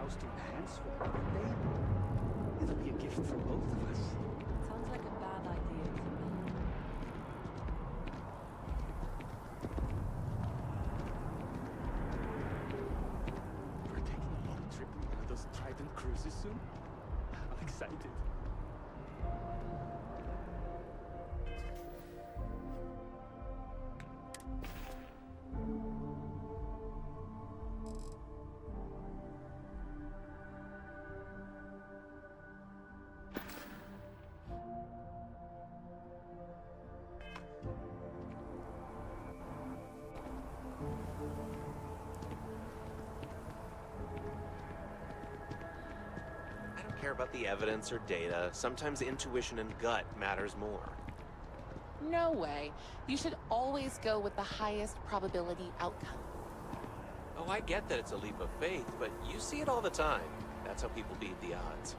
house to enhance for the birthday. It'll be a gift for both of us. Sounds like a bad idea to me. We're taking a long trip on one of those Trident cruises soon. I'm excited. I don't care about the evidence or data. Sometimes intuition and gut matters more. No way. You should always go with the highest probability outcome. Oh, I get that it's a leap of faith, but you see it all the time. That's how people beat the odds.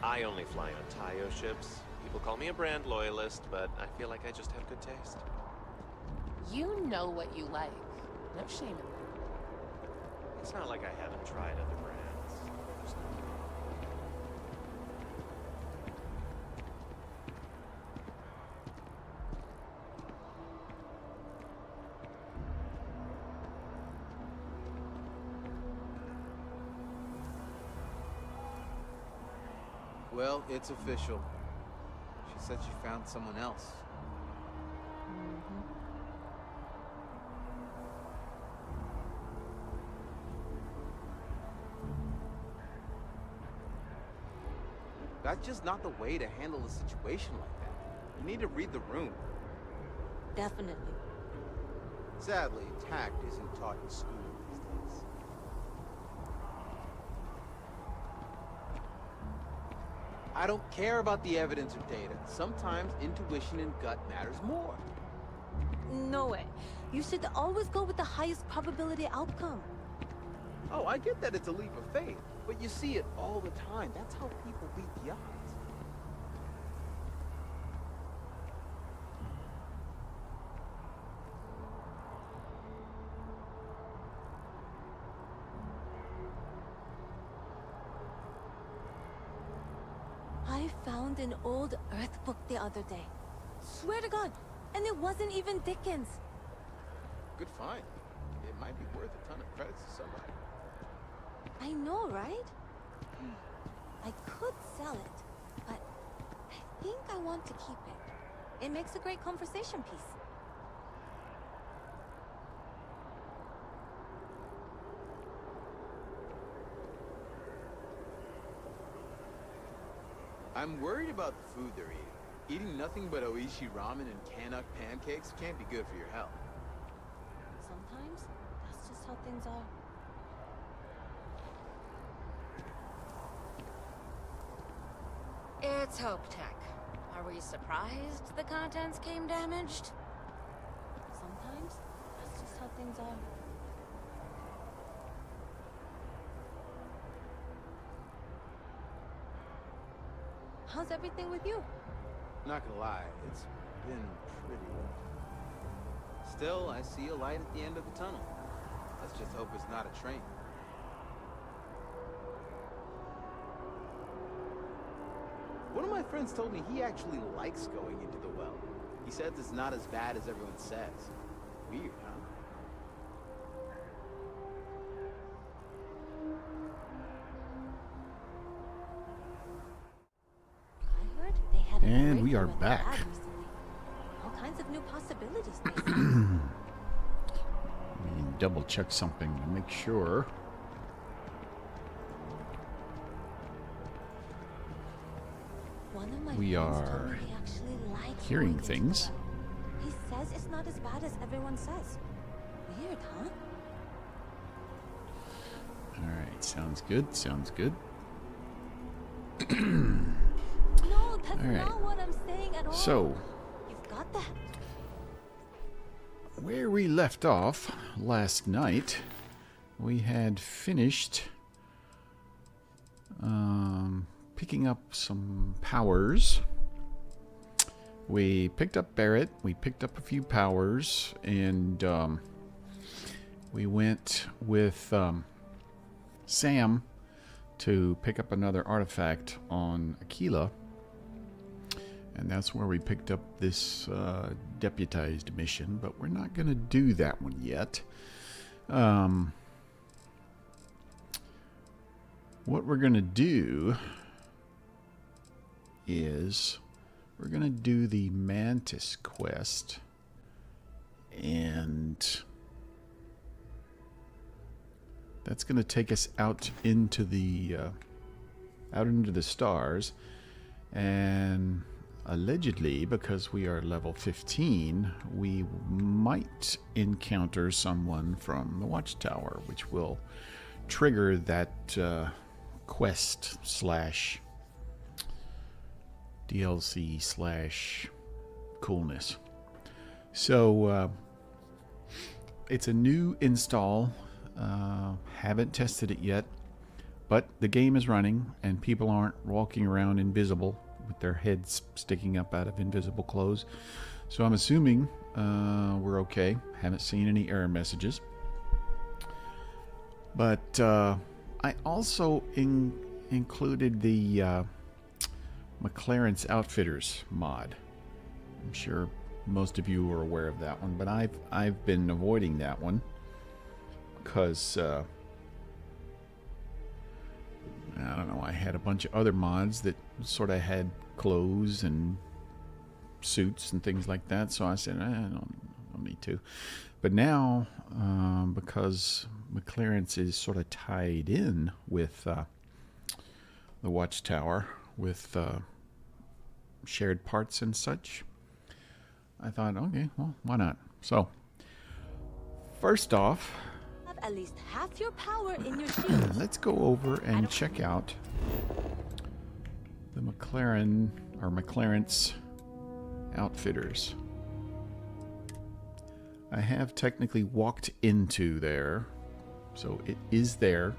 I only fly on Tayo ships. People call me a brand loyalist, but I feel like I just have good taste. You know what you like. No shame in that. It's not like I haven't tried other brands. There's no- Well, it's official. She said she found someone else. That's just not the way to handle a situation like that. You need to read the room. Definitely. Sadly, tact isn't taught in school these days. I don't care about the evidence or data. Sometimes intuition and gut matters more. No way. You should always go with the highest probability outcome. Oh, I get that it's a leap of faith, but you see it all the time. That's how people beat the odds. I found an old Earth book the other day. Swear to God, and it wasn't even Dickens. Good find. It might be worth a ton of credits to somebody. I know, right? I could sell it, but I think I want to keep it. It makes a great conversation piece. I'm worried about the food they're eating. Eating nothing but Oishi ramen and Canuck pancakes can't be good for your health. Sometimes, that's just how things are. It's Hope Tech. Are we surprised the contents came damaged? Sometimes, that's just how things are. How's everything with you? Not gonna lie, it's been pretty rough. Still, I see a light at the end of the tunnel. Let's just hope it's not a train. One of my friends told me he actually likes going into the well. He says it's not as bad as everyone says. Weird, huh? I heard they had And we are breakthrough in the back. lab recently. All kinds of new possibilities, they say. Let me double check something to make sure. One of my We friends told are me he actually likes hearing going into the things. well. He says it's not as bad as everyone says. Weird, huh? Alright, sounds good, sounds good. No, that's All right. not what I'm saying at all. So, You've got that. where we left off last night, we had finished Picking up some powers. We picked up Barrett. We picked up a few powers, and we went with Sam to pick up another artifact on Aquila. And that's where we picked up this deputized mission, but we're not going to do that one yet. What we're going to do is we're going to do the Mantis quest, and that's going to take us out into the stars, and allegedly, because we are level 15, we might encounter someone from the Watchtower, which will trigger that quest slash DLC slash coolness. So it's a new install. Haven't tested it yet, but the game is running and people aren't walking around invisible with their heads sticking up out of invisible clothes. So I'm assuming we're okay. Haven't seen any error messages. But I also included the McLaren's Outfitters mod. I'm sure most of you are aware of that one, but I've been avoiding that one because I don't know, I had a bunch of other mods that sort of had clothes and suits and things like that, so I said I don't need to. But now because McLaren's is sort of tied in with the Watchtower with shared parts and such, I thought, okay, well, why not? So, first off, Have at least half your power in your shield. let's go over and check out the McLaren's Outfitters. I have technically walked into there, so it is there.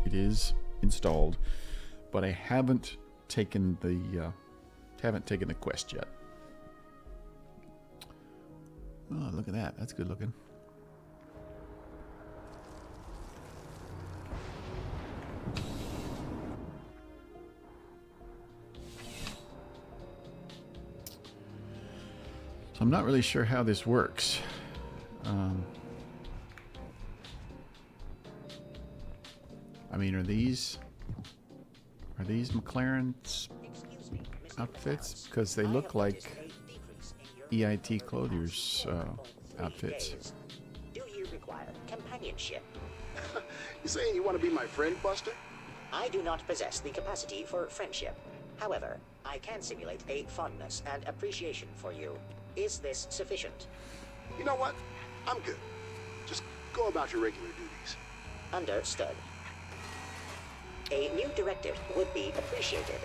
It is installed, but I haven't taken the quest yet. Oh, look at that! That's good looking. So I'm not really sure how this works. I mean, are these McLaren's outfits? Because they look like EIT Clothier's outfits. Do you require companionship? You saying you want to be my friend, Buster? I do not possess the capacity for friendship. However, I can simulate a fondness and appreciation for you. Is this sufficient? You know what? I'm good. Just go about your regular duties. Understood. A new directive would be appreciated.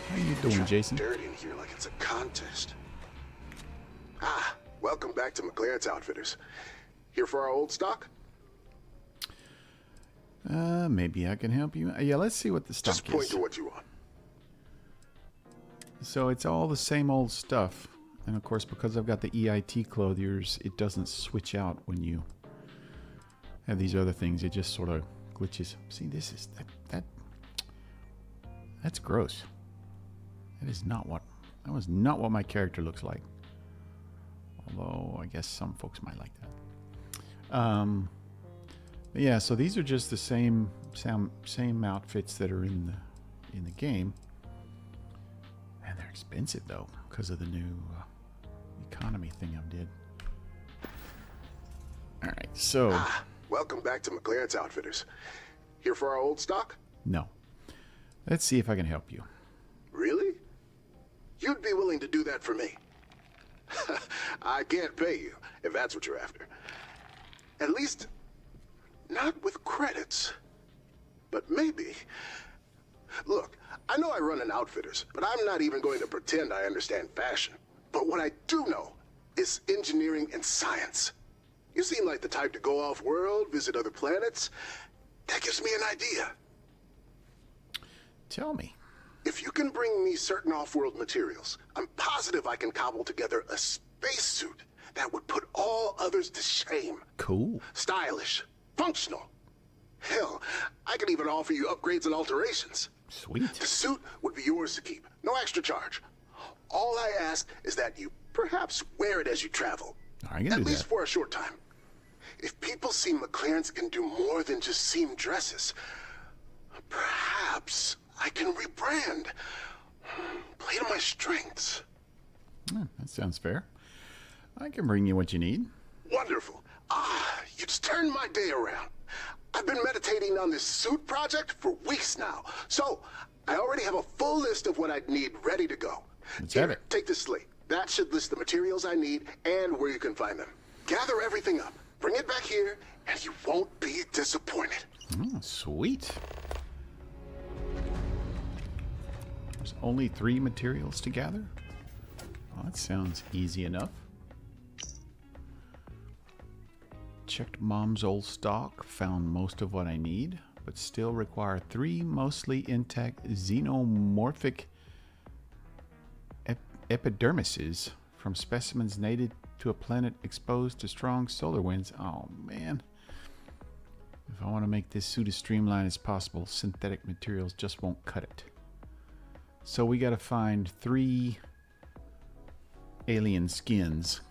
How you doing, Jason? Dirty in here like it's a contest. Ah, welcome back to McLaren's Outfitters. Here for our old stock? Maybe I can help you. Yeah, let's see what the stock is. Just point to what you want. So it's all the same old stuff. And of course, because I've got the EIT Clothiers, it doesn't switch out when you have these other things. It just sort of glitches. See, this is that's gross. That was not what my character looks like. Although I guess some folks might like that. Yeah, so these are just the same outfits that are in the game. And they're expensive though, because of the new economy thing I did. All right, so welcome back to McLaren's Outfitters. Here for our old stock? No. Let's see if I can help you. Really? You'd be willing to do that for me? I can't pay you, if that's what you're after. At least, not with credits. But maybe. Look, I know I run an Outfitters, but I'm not even going to pretend I understand fashion. But what I do know is engineering and science. You seem like the type to go off-world, visit other planets. That gives me an idea. Tell me. If you can bring me certain off-world materials, I'm positive I can cobble together a spacesuit that would put all others to shame. Cool. Stylish, functional. Hell, I could even offer you upgrades and alterations. Sweet. The suit would be yours to keep, no extra charge. All I ask is that you perhaps wear it as you travel. I can At do least that. for a short time. If people see McLaren's can do more than just seam dresses, perhaps I can rebrand. Play to my strengths. That sounds fair. I can bring you what you need. Wonderful. You just turned my day around. I've been meditating on this suit project for weeks now, so I already have a full list of what I'd need ready to go. Let's have Here, it. take this slate. That should list the materials I need and where you can find them. Gather everything up, bring it back here, and you won't be disappointed. Sweet. There's only 3 materials to gather? Oh, that sounds easy enough. Checked Mom's old stock, found most of what I need, but still require 3 mostly intact xenomorphic epidermises from specimens native to a planet exposed to strong solar winds. Oh man. If I want to make this suit as streamlined as possible, synthetic materials just won't cut it. So we got to find 3 alien skins.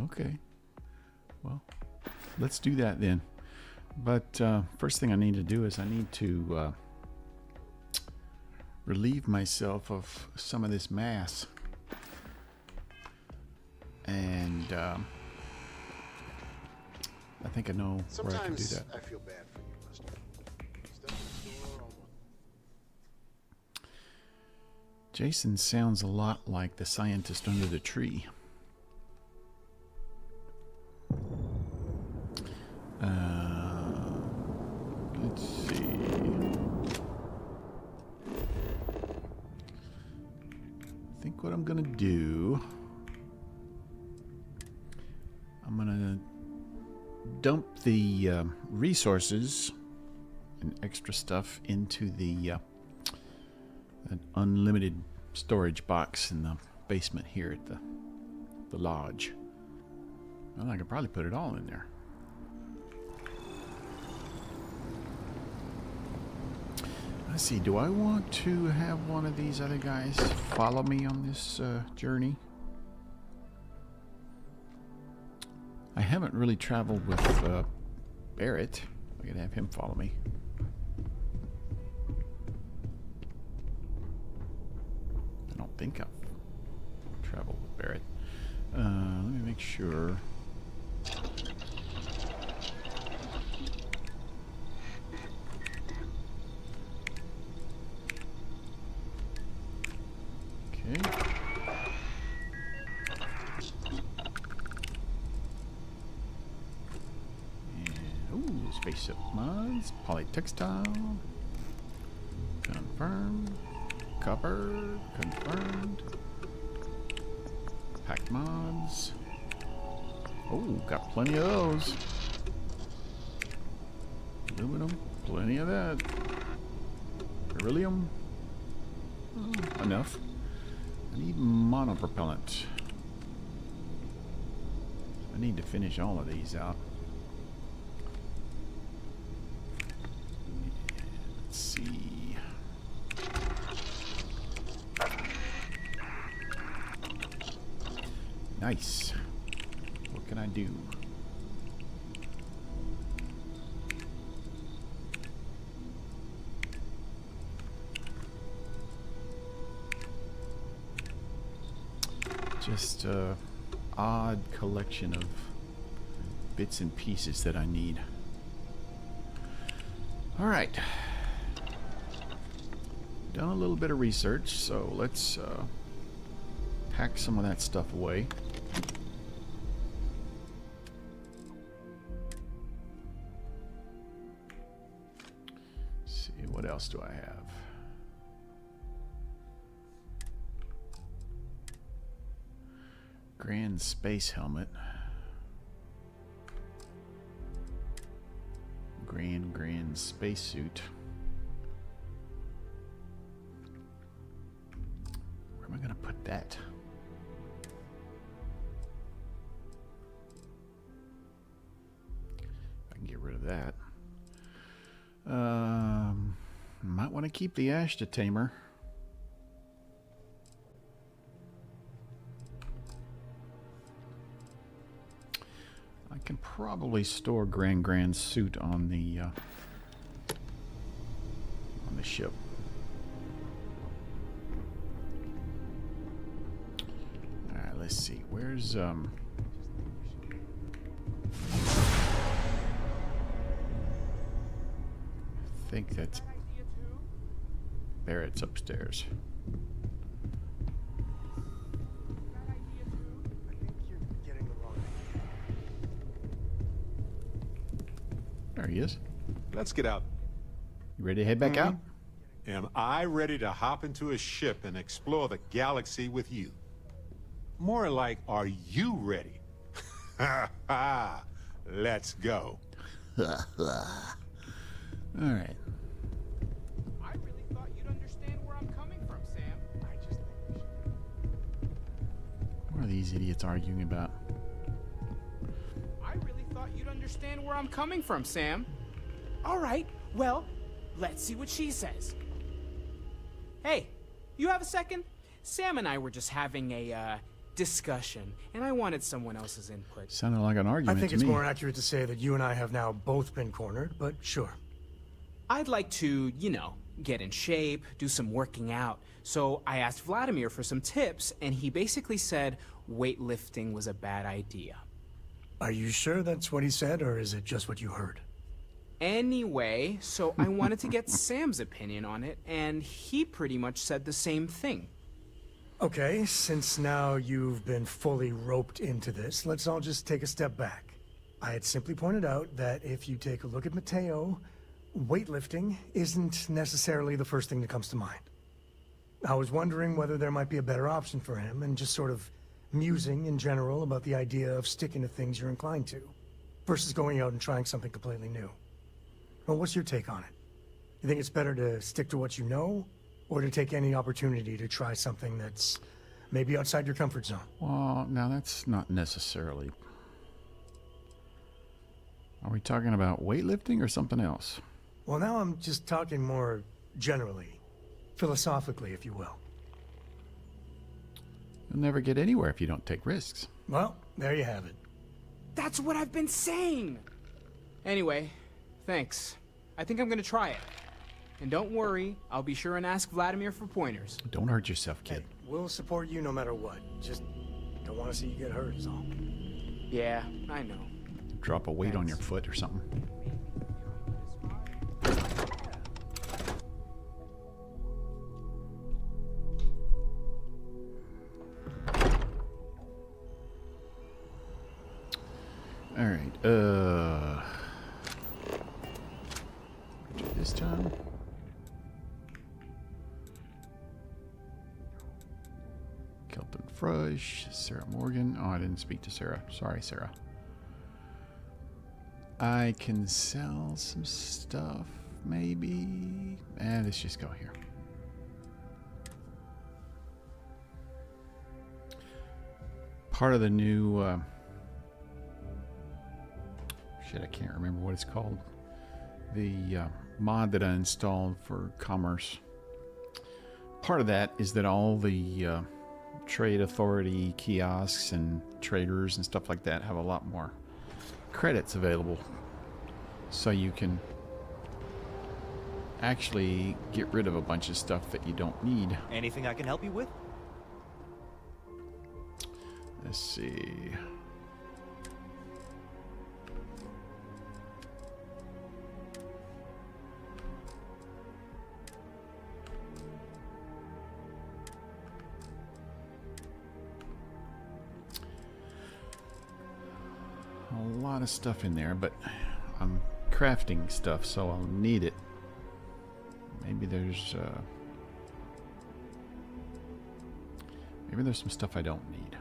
Okay. Well, let's do that then. But first thing I need to do is I need to relieve myself of some of this mass. And I think I know where I can do that. I feel bad for you, Lester. Stuff in the store almost. Jason sounds a lot like the scientist under the tree. Let's see. I think what I'm gonna do, I'm gonna dump the resources and extra stuff into the an unlimited storage box in the basement here at the lodge. Well, I could probably put it all in there. Let's see, do I want to have one of these other guys follow me on this journey? I haven't really traveled with Barrett. I could have him follow me. I don't think I've traveled with Barrett. Let me make sure. Okay. And, spaceship mods, polytextile, confirmed, copper, confirmed, pack mods. Oh, got plenty of those. Aluminum, plenty of that. Beryllium, enough. I need monopropellant. I need to finish all of these out. Let's see. Nice. What can I do? Just a odd collection of bits and pieces that I need. All right. Done a little bit of research, so let's pack some of that stuff away. Let's see, what else do I have? Grand space helmet. Grand's spacesuit. Where am I going to put that? I can get rid of that. Might want to keep the Ashta Tamer. I can probably store Grand's suit on the ship. All right, let's see. Where's I think that's Barrett's upstairs. There he is. Let's get out. You ready to head back out? Am I ready to hop into a ship and explore the galaxy with you? More like, are you ready? Ha ha! Let's go. All right. I really thought you'd understand where I'm coming from, Sam. I just think we should. What are these idiots arguing about? I really thought you'd understand where I'm coming from, Sam. All right, well, let's see what she says. Hey, you have a second? Sam and I were just having a discussion, and I wanted someone else's input. Sounded like an argument I think to it's me. more accurate to say that you and I have now both been cornered, but sure. I'd like to, you know, get in shape, do some working out. So I asked Vladimir for some tips, and he basically said weightlifting was a bad idea. Are you sure that's what he said, or is it just what you heard? Anyway, so I wanted to get Sam's opinion on it, and he pretty much said the same thing. Okay, since now you've been fully roped into this, let's all just take a step back. I had simply pointed out that if you take a look at Mateo, weightlifting isn't necessarily the first thing that comes to mind. I was wondering whether there might be a better option for him, and just sort of musing in general about the idea of sticking to things you're inclined to, versus going out and trying something completely new. Well, what's your take on it? You think it's better to stick to what you know, or to take any opportunity to try something that's maybe outside your comfort zone? Well, now that's not necessarily. Are we talking about weightlifting or something else? Well, now I'm just talking more generally, philosophically, if you will. You'll never get anywhere if you don't take risks. Well, there you have it. That's what I've been saying! Anyway, thanks. I think I'm gonna try it. And don't worry, I'll be sure and ask Vladimir for pointers. Don't hurt yourself, kid. Hey, we'll support you no matter what. Just don't want to see you get hurt is all. Yeah, I know. Drop a weight on your foot or something. All right, this time. Kelton Frush, Sarah Morgan. Oh, I didn't speak to Sarah. Sorry, Sarah. I can sell some stuff, maybe. And let's just go here. Part of the new shit, I can't remember what it's called. The mod that I installed for commerce. Part of that is that all the trade authority kiosks and traders and stuff like that have a lot more credits available, so you can actually get rid of a bunch of stuff that you don't need. Anything I can help you with? Let's see. A lot of stuff in there, but I'm crafting stuff, so I'll need it. Maybe there's some stuff I don't need.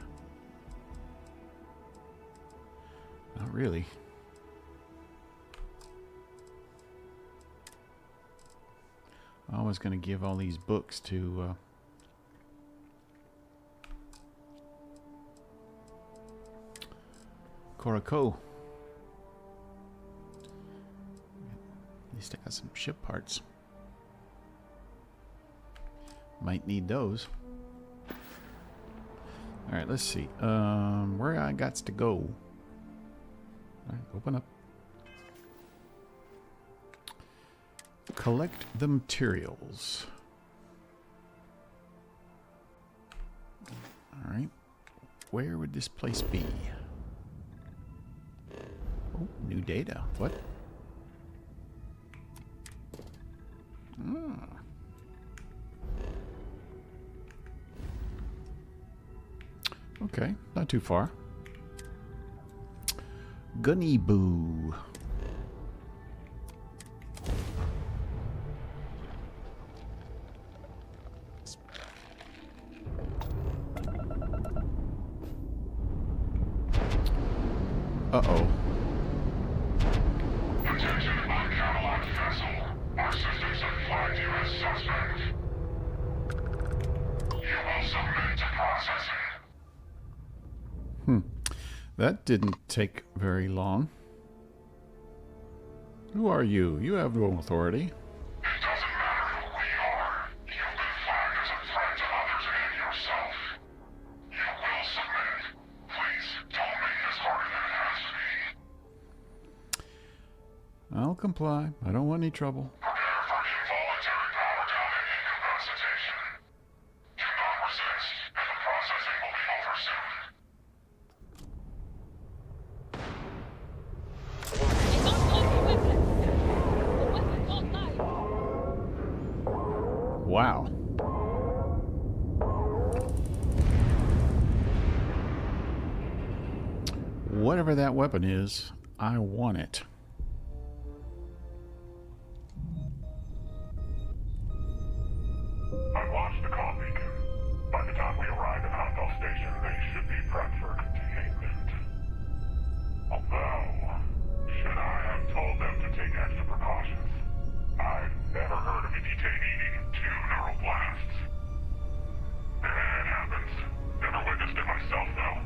Not really. I was going to give all these books to... Korako. At least I got some ship parts. Might need those. Alright, let's see. Where I got to go. Alright, open up. Collect the materials. Alright. Where would this place be? Oh, new data. What? Ah. Okay, not too far. Gunny Boo. Uh-oh. Attention on Camelot vessel. Our systems have flagged you as suspect. You will submit to processing. That didn't take very long. Who are you? You have no authority. It doesn't matter who we are. You've been flagged as a threat to others and yourself. You will submit. Please, don't make this harder than it has to be. I'll comply. I don't want any trouble. Prepare for involuntary power down and incapacitation. Do not resist, and the processing will be over soon. Wow. Whatever that weapon is, I want it. I watched the comm beacon. By the time we arrive at Hantel Station, they should be prepped for containment. Although, should I have told them to take extra precautions? I've never heard of a detainee needing 2 neural blasts. It happens. Never witnessed it myself, though.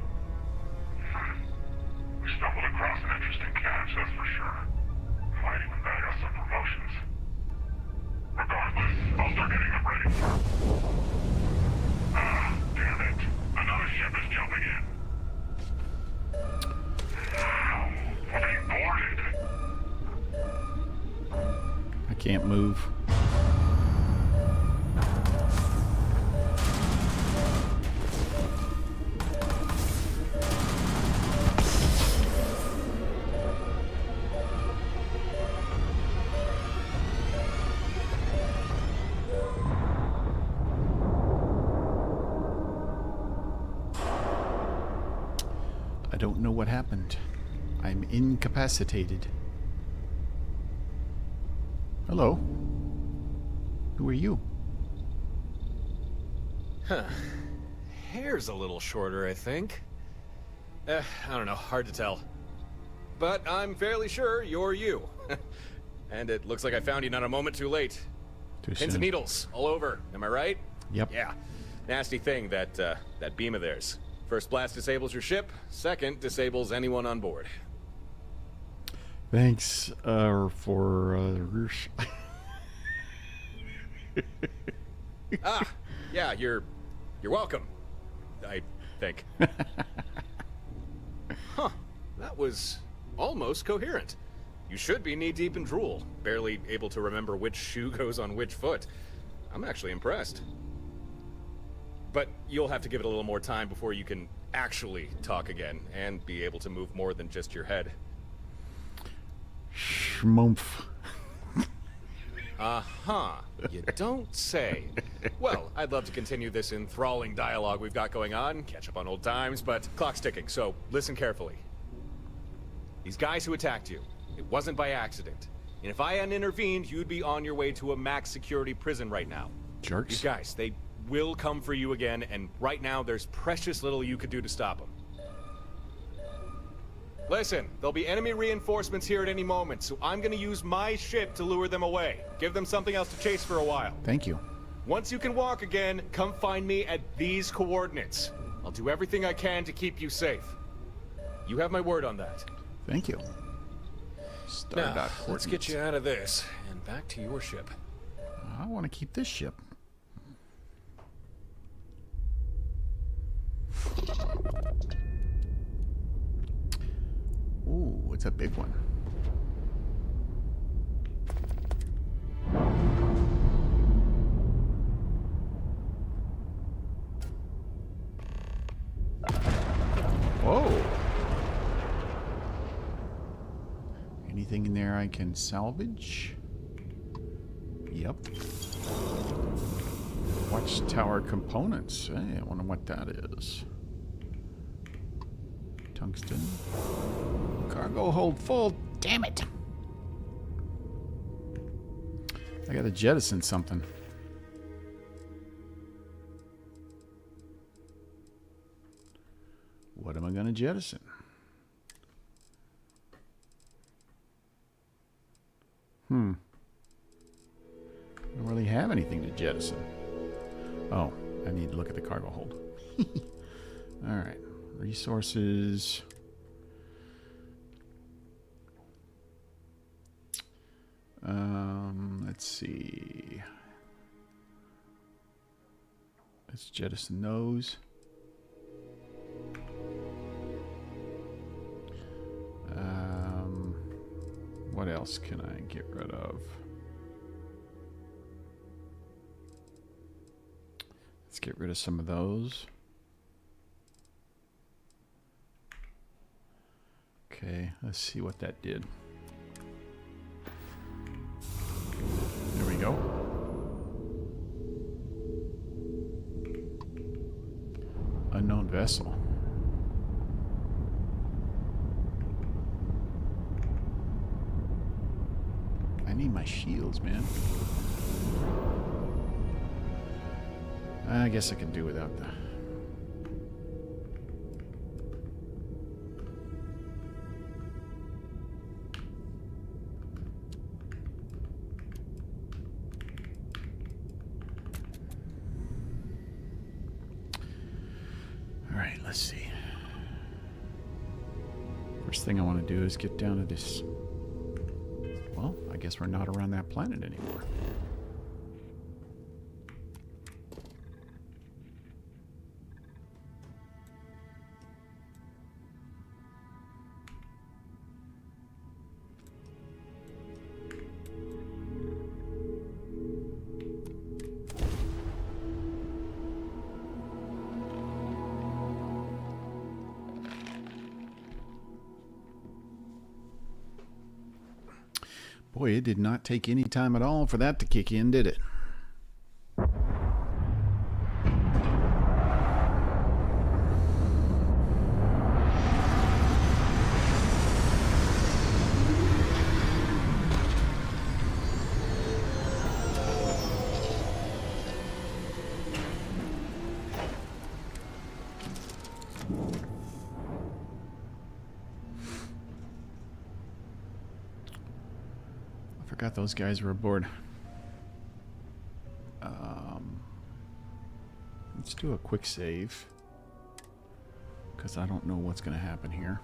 We stumbled across an interesting catch, that's for sure. Might even bag us some promotions. Regardless, I'll start getting them ready. Ah, damn it. Another ship is jumping in. We're being boarded. I can't move. I don't know what happened. I'm incapacitated. Hello. Who are you? Huh. Hair's a little shorter, I think. I don't know, hard to tell. But I'm fairly sure you're you. And it looks like I found you not a moment too late. Too Pins soon. and needles all over, am I right? Yep. Yeah. Nasty thing, that beam of theirs. First blast disables your ship, second disables anyone on board. Thanks for... Ah, yeah, you're welcome, I think. Huh, that was almost coherent. You should be knee-deep in drool, barely able to remember which shoe goes on which foot. I'm actually impressed. But you'll have to give it a little more time before you can actually talk again and be able to move more than just your head. Schmumph. Uh-huh. You don't say. Well, I'd love to continue this enthralling dialogue we've got going on, catch up on old times, but clock's ticking, so listen carefully. These guys who attacked you, it wasn't by accident. And if I hadn't intervened, you'd be on your way to a max security prison right now. Jerks. These guys, they will come for you again, and right now there's precious little you could do to stop them. Listen, there'll be enemy reinforcements here at any moment, so I'm gonna use my ship to lure them away. Give them something else to chase for a while. Thank you. Once you can walk again, come find me at these coordinates. I'll do everything I can to keep you safe. You have my word on that. Thank you. Now, let's get you out of this and back to your ship. I want to keep this ship. Ooh, it's a big one. Whoa. Anything in there I can salvage? Yep. Watchtower components. Hey, I wonder what that is. Tungsten. Cargo hold full. Damn it. I gotta jettison something. What am I gonna jettison? I don't really have anything to jettison. Oh, I need to look at the cargo hold. Alright. Resources. Let's see. Let's jettison those. What else can I get rid of? Let's get rid of some of those. Okay, let's see what that did. There we go. Unknown vessel. I need my shields, man. I guess I can do without the... Alright, let's see. First thing I want to do is get down to this... Well, I guess we're not around that planet anymore. Boy, it did not take any time at all for that to kick in, did it? Forgot those guys were aboard. Let's do a quick save, because I don't know what's going to happen here.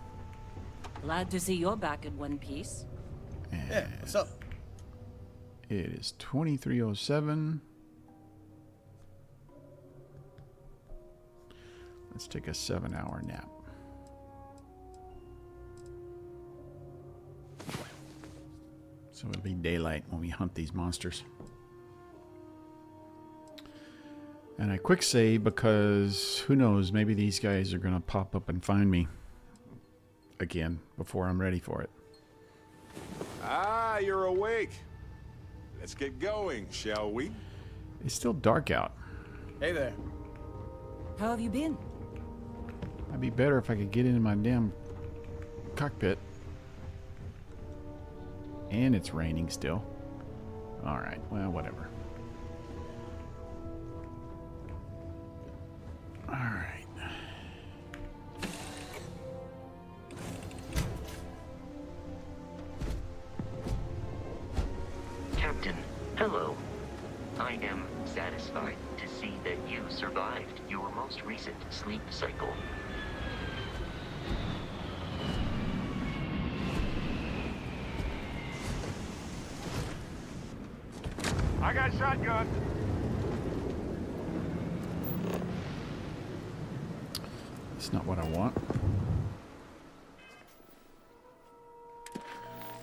Glad to see you're back in one piece. And yeah, what's up? It is 23:07. Let's take a 7-hour nap. So it'll be daylight when we hunt these monsters. And I quick save because who knows, maybe these guys are going to pop up and find me again before I'm ready for it. Ah, you're awake. Let's get going, shall we? It's still dark out. Hey there. How have you been? I'd be better if I could get into my damn cockpit. And it's raining still. Alright, well, whatever. Alright. am satisfied to see that you survived your most recent sleep cycle. I got shotgun. That's not what I want.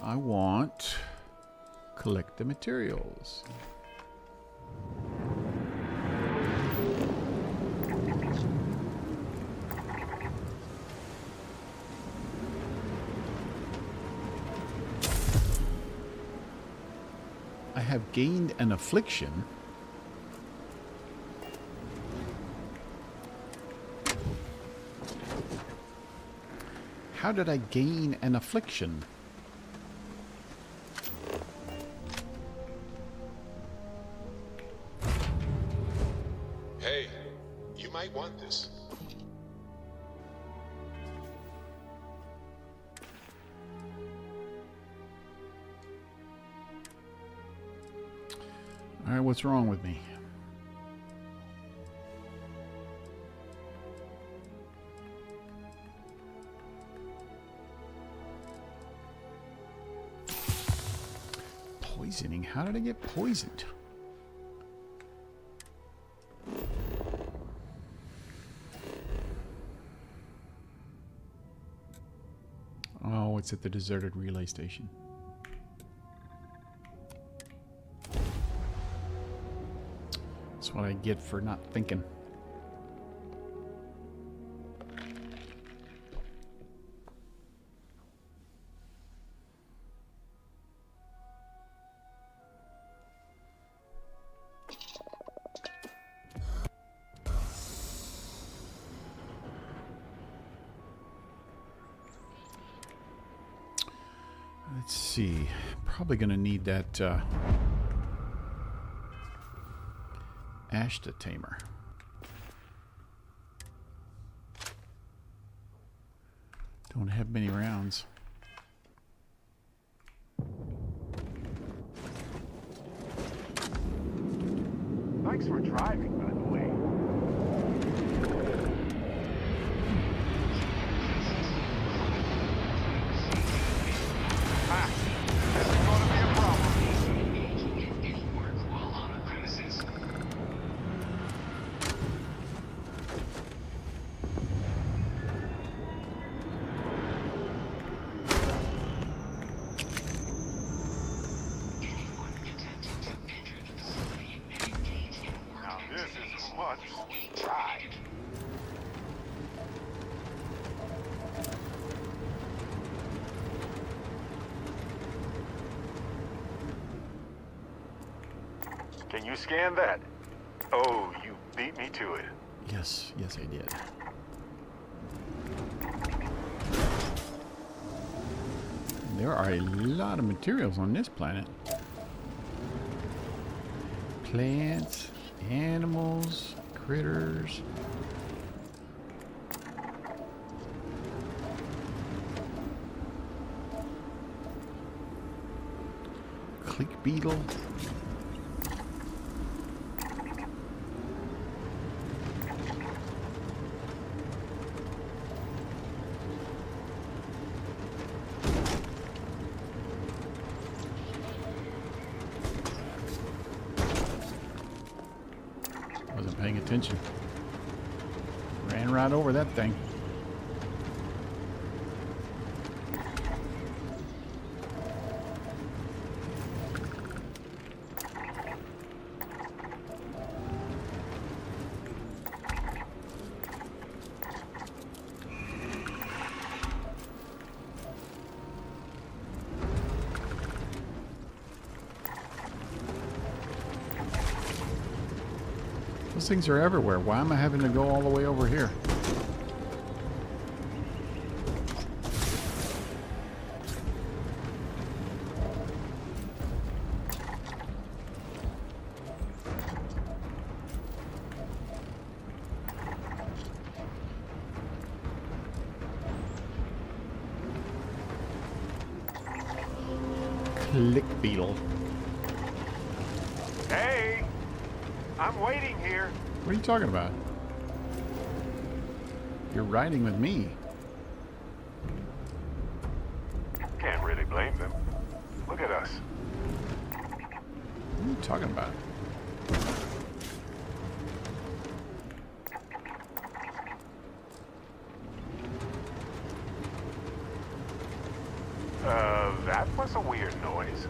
I want collect the materials. I have gained an affliction. How did I gain an affliction? Hey, you might want this. All right, what's wrong with me? Poisoning? How did I get poisoned? Oh, it's at the deserted relay station. That's what I get for not thinking. Let's see. Probably going to need that Ashta Tamer. Don't have many rounds. Thanks for driving, by the way. Ah, this is going to be a problem. Now this is a much ride. Can you scan that? Oh, you beat me to it. Yes, yes I did. There are a lot of materials on this planet. Plants, animals, critters. Click beetle. Wasn't paying attention. Ran right over that thing. Those things are everywhere. Why am I having to go all the way over here? Click beetle. Hey, I'm waiting here. What are you talking about? You're riding with me. Can't really blame them. Look at us. What are you talking about? That was a weird noise.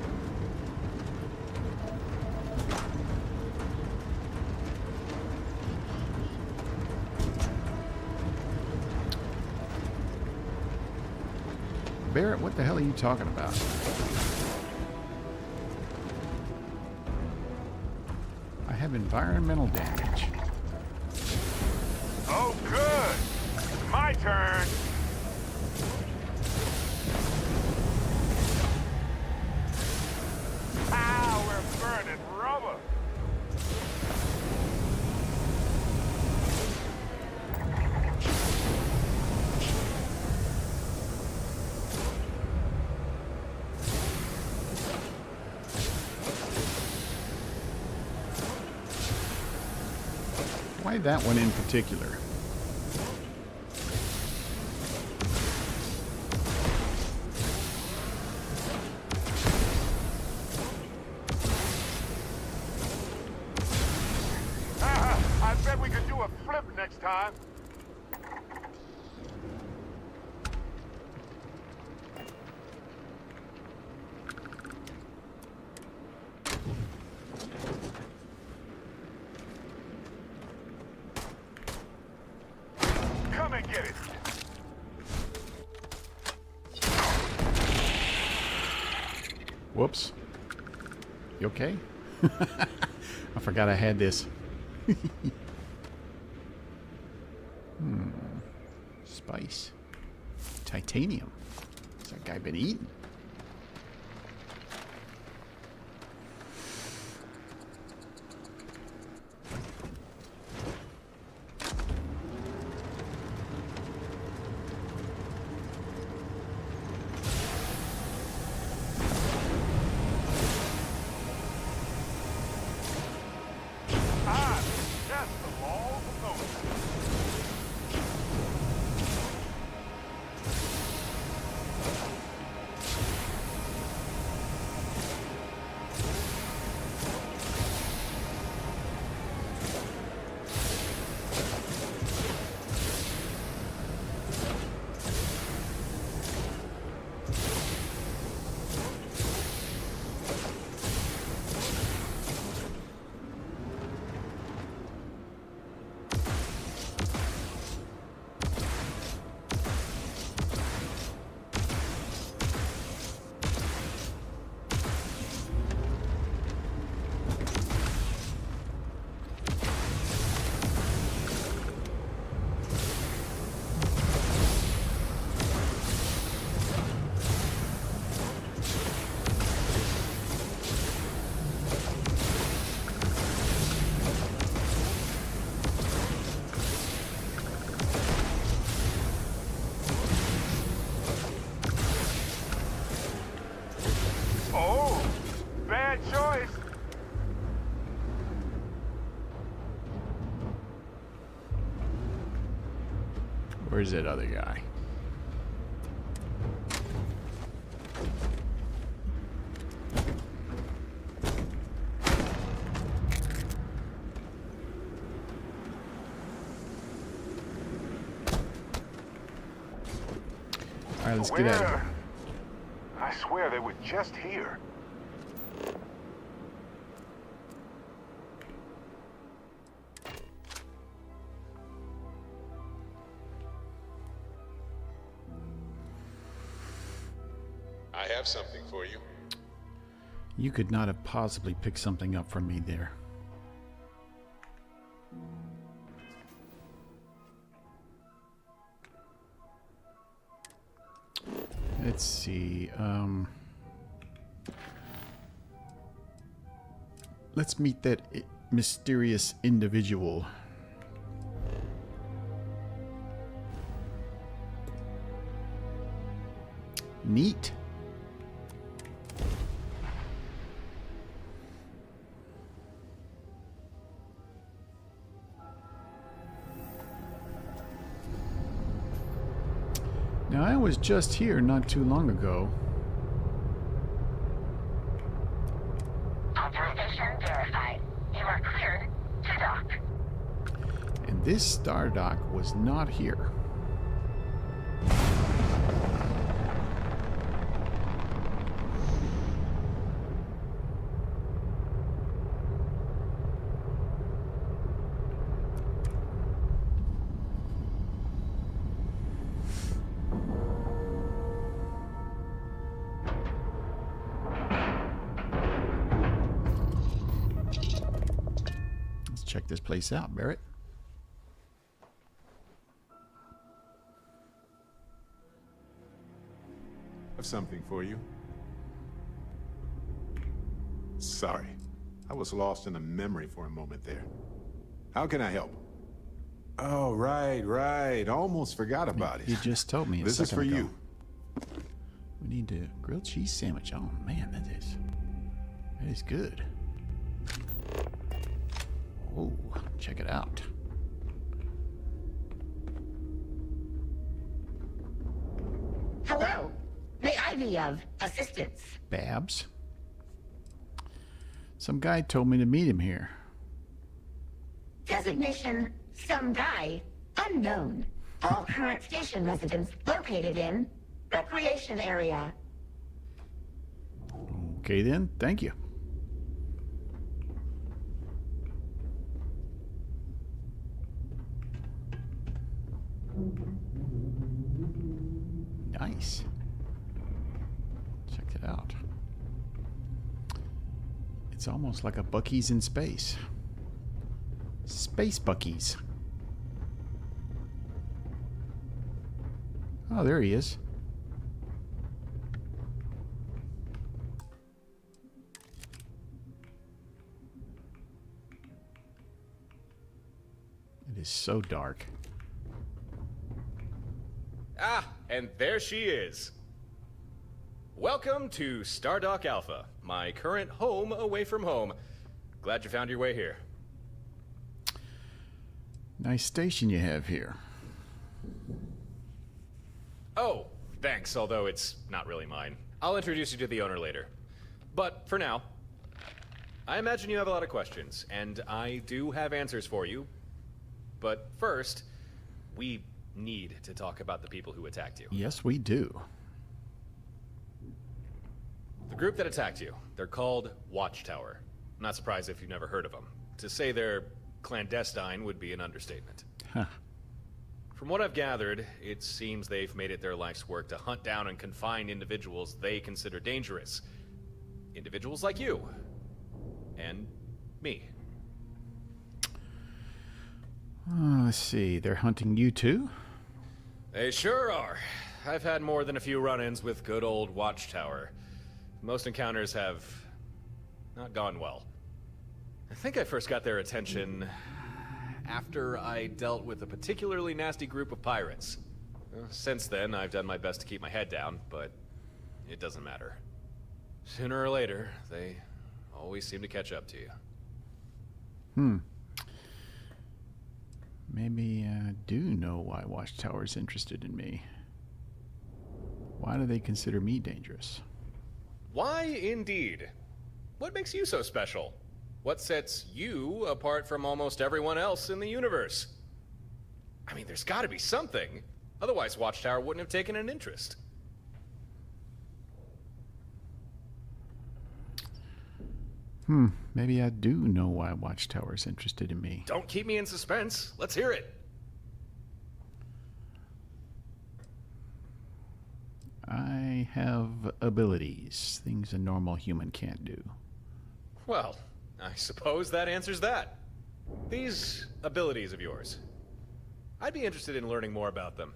Barrett, what the hell are you talking about? I have environmental damage. Oh, good. My turn. Ah, we're burning rubber. Why that one in particular? I bet we could do a flip next time. Come and get it. Whoops. You okay? I forgot I had this. Spice. Titanium. What's that guy been eating? Ah, that's the law of motion. Oh, bad choice. Where's that other guy? All right, let's get out of here. I swear they were just here. I have something for you. You could not have possibly picked something up from me there. Let's see. Let's meet that mysterious individual. Neat. Now, I was just here not too long ago. Authorization verified. You are cleared to dock. And this star dock was not here. Check this place out, Barrett. I have something for you. Sorry. I was lost in a memory for a moment there. How can I help? Oh, right. Almost forgot about it. You just told me a This is second for ago. you. We need a grilled cheese sandwich. Oh man, that is good. Oh, check it out. Hello. May I be of assistance? Babs. Some guy told me to meet him here. Designation, some guy, unknown. All current station residents located in recreation area. Okay then, thank you. Nice. Check it out. It's almost like a Buc-ee's in space. Space Buc-ee's. Oh, there he is. It is so dark. Ah, and there she is. Welcome to Stardock Alpha, my current home away from home. Glad you found your way here. Nice station you have here. Oh, thanks, although it's not really mine. I'll introduce you to the owner later. But for now, I imagine you have a lot of questions, and I do have answers for you. But first, we need to talk about the people who attacked you. Yes, we do. The group that attacked you, they're called Watchtower. I'm not surprised if you've never heard of them. To say they're clandestine would be an understatement. Huh. From what I've gathered, it seems they've made it their life's work to hunt down and confine individuals they consider dangerous. Individuals like you. And me. Let's see, they're hunting you too? They sure are. I've had more than a few run-ins with good old Watchtower. Most encounters have not gone well. I think I first got their attention after I dealt with a particularly nasty group of pirates. Since then, I've done my best to keep my head down, but it doesn't matter. Sooner or later, they always seem to catch up to you. Maybe I do know why Watchtower's interested in me. Why do they consider me dangerous? Why, indeed? What makes you so special? What sets you apart from almost everyone else in the universe? I mean, there's gotta be something. Otherwise, Watchtower wouldn't have taken an interest. Maybe I do know why Watchtower's interested in me. Don't keep me in suspense. Let's hear it. I have abilities, things a normal human can't do. Well, I suppose that answers that. These abilities of yours. I'd be interested in learning more about them.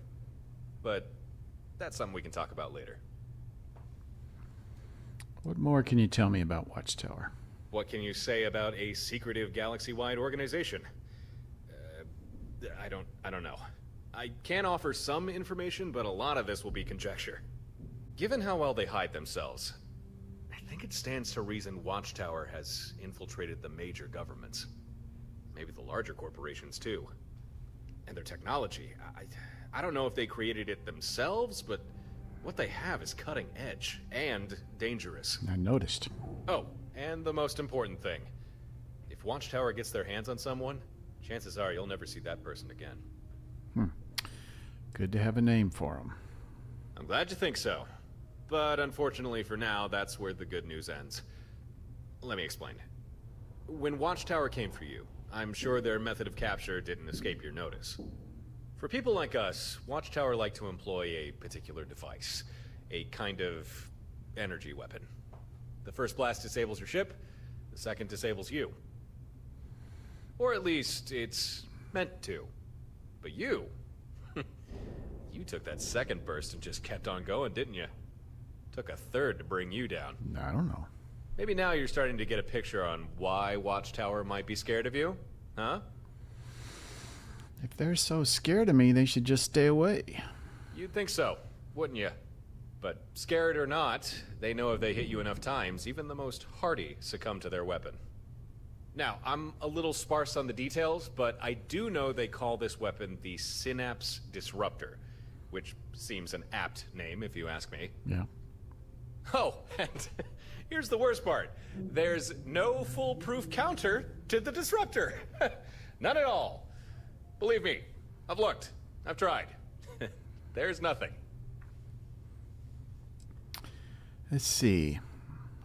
But that's something we can talk about later. What more can you tell me about Watchtower? What can you say about a secretive galaxy-wide organization? I don't know. I can offer some information, but a lot of this will be conjecture. Given how well they hide themselves, I think it stands to reason Watchtower has infiltrated the major governments. Maybe the larger corporations, too. And their technology, I don't know if they created it themselves, but what they have is cutting edge and dangerous. I noticed. Oh, and the most important thing. If Watchtower gets their hands on someone, chances are you'll never see that person again. Good to have a name for them. I'm glad you think so. But unfortunately for now, that's where the good news ends. Let me explain. When Watchtower came for you, I'm sure their method of capture didn't escape your notice. For people like us, Watchtower like to employ a particular device. A kind of energy weapon. The first blast disables your ship, the second disables you. Or at least, it's meant to. But you... you took that second burst and just kept on going, didn't you? Took a third to bring you down. I don't know. Maybe now you're starting to get a picture on why Watchtower might be scared of you? Huh? If they're so scared of me, they should just stay away. You'd think so, wouldn't you? But scared or not, they know if they hit you enough times, even the most hardy succumb to their weapon. Now, I'm a little sparse on the details, but I do know they call this weapon the Synapse Disruptor, which seems an apt name if you ask me. Yeah. Oh, and here's the worst part. There's no foolproof counter to the disruptor. None at all. Believe me, I've looked. I've tried. There's nothing. Let's see.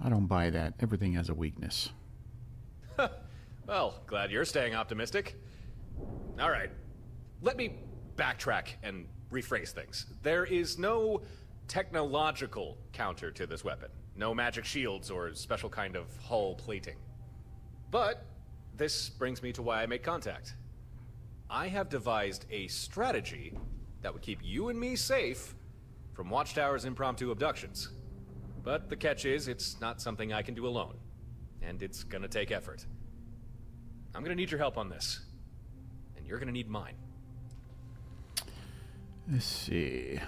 I don't buy that. Everything has a weakness. Well, glad you're staying optimistic. All right. Let me backtrack and rephrase things. There is no technological counter to this weapon. No magic shields or special kind of hull plating. But this brings me to why I made contact. I have devised a strategy that would keep you and me safe from Watchtower's impromptu abductions. But the catch is, it's not something I can do alone. And it's gonna take effort. I'm gonna need your help on this. And you're gonna need mine. Let's see.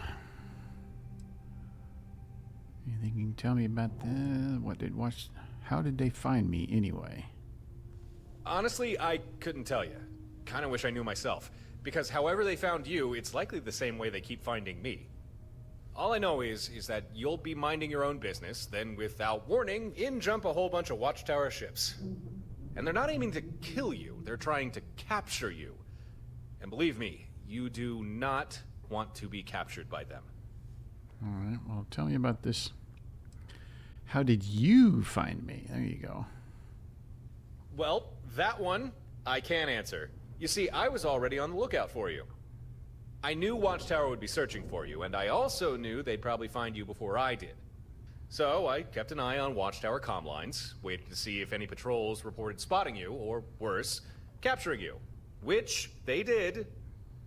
Anything you can tell me about that? How did they find me anyway? Honestly, I couldn't tell you. Kinda wish I knew myself. Because however they found you, it's likely the same way they keep finding me. All I know is that you'll be minding your own business, then without warning, in jump a whole bunch of Watchtower ships. And they're not aiming to kill you, they're trying to capture you. And believe me, you do not want to be captured by them. Alright, well, tell me about this. How did you find me? There you go. Well, that one, I can answer. You see, I was already on the lookout for you. I knew Watchtower would be searching for you, and I also knew they'd probably find you before I did. So I kept an eye on Watchtower comm lines, waited to see if any patrols reported spotting you, or worse, capturing you. Which they did,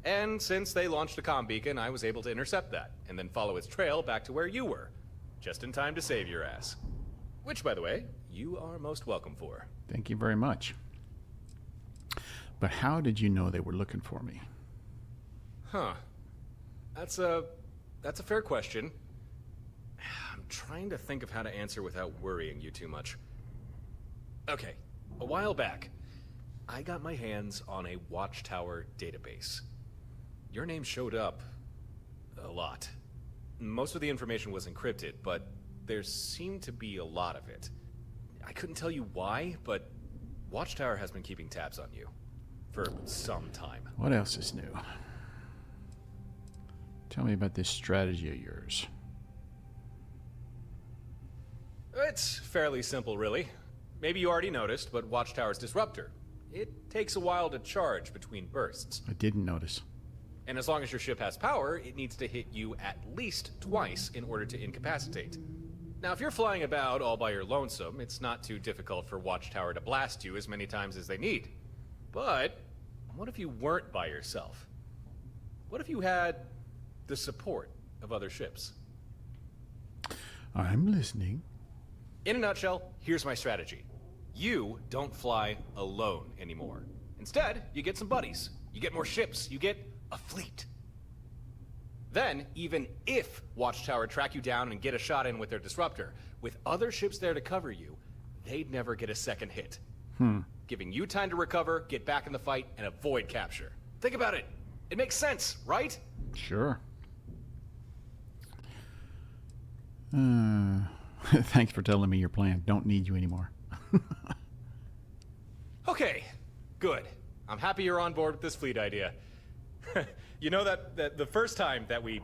and since they launched a comm beacon, I was able to intercept that, and then follow its trail back to where you were, just in time to save your ass. Which, by the way, you are most welcome for. Thank you very much. But how did you know they were looking for me? Huh. That's a fair question. I'm trying to think of how to answer without worrying you too much. Okay, a while back, I got my hands on a Watchtower database. Your name showed up a lot. Most of the information was encrypted, but there seemed to be a lot of it. I couldn't tell you why, but Watchtower has been keeping tabs on you for some time. What else is new? Tell me about this strategy of yours. It's fairly simple, really. Maybe you already noticed, but Watchtower's disruptor. It takes a while to charge between bursts. I didn't notice. And as long as your ship has power, it needs to hit you at least twice in order to incapacitate. Now, if you're flying about all by your lonesome, it's not too difficult for Watchtower to blast you as many times as they need. But what if you weren't by yourself? What if you had the support of other ships? I'm listening. In a nutshell, here's my strategy. You don't fly alone anymore. Instead, you get some buddies. You get more ships. You get a fleet. Then, even if Watchtower track you down and get a shot in with their disruptor, with other ships there to cover you, they'd never get a second hit. Giving you time to recover, get back in the fight, and avoid capture. Think about it. It makes sense, right? Sure. Thanks for telling me your plan. Don't need you anymore. Okay, good. I'm happy you're on board with this fleet idea. You know that the first time that we...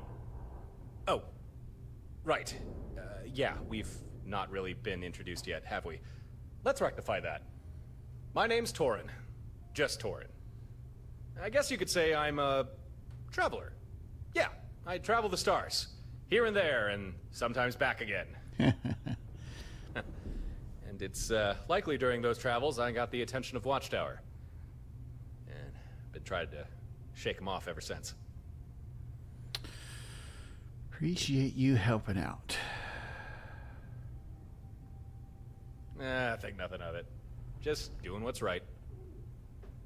Oh, right. Yeah, we've not really been introduced yet, have we? Let's rectify that. My name's Torin. Just Torin. I guess you could say I'm a traveler. Yeah, I travel the stars. Here and there, and sometimes back again. And it's likely during those travels I got the attention of Watchtower. And been trying to shake him off ever since. Appreciate you helping out. I think nothing of it. Just doing what's right.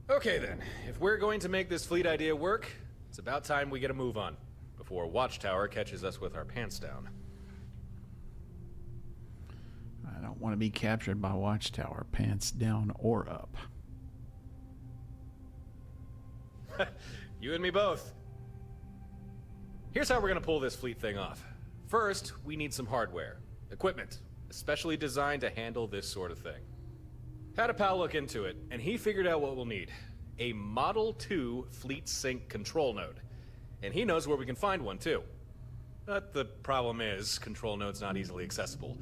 Okay then, if we're going to make this fleet idea work, it's about time we get a move on, before Watchtower catches us with our pants down. I don't want to be captured by Watchtower, pants down or up. You and me both. Here's how we're gonna pull this fleet thing off. First, we need some hardware. Equipment, especially designed to handle this sort of thing. Had a pal look into it, and he figured out what we'll need. A Model 2 Fleet Sync control node. And he knows where we can find one, too. But the problem is, control node's not easily accessible.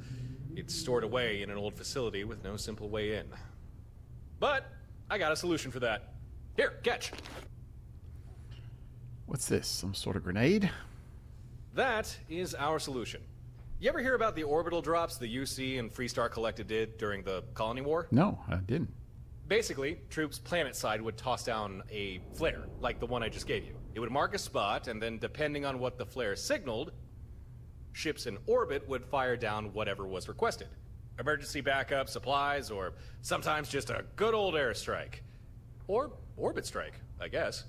It's stored away in an old facility with no simple way in. But I got a solution for that. Here, catch. What's this? Some sort of grenade? That is our solution. You ever hear about the orbital drops the UC and Freestar Collective did during the Colony War? No, I didn't. Basically, troops planet-side would toss down a flare, like the one I just gave you. It would mark a spot, and then depending on what the flare signaled, ships in orbit would fire down whatever was requested. Emergency backup, supplies, or sometimes just a good old airstrike. Or orbit strike, I guess.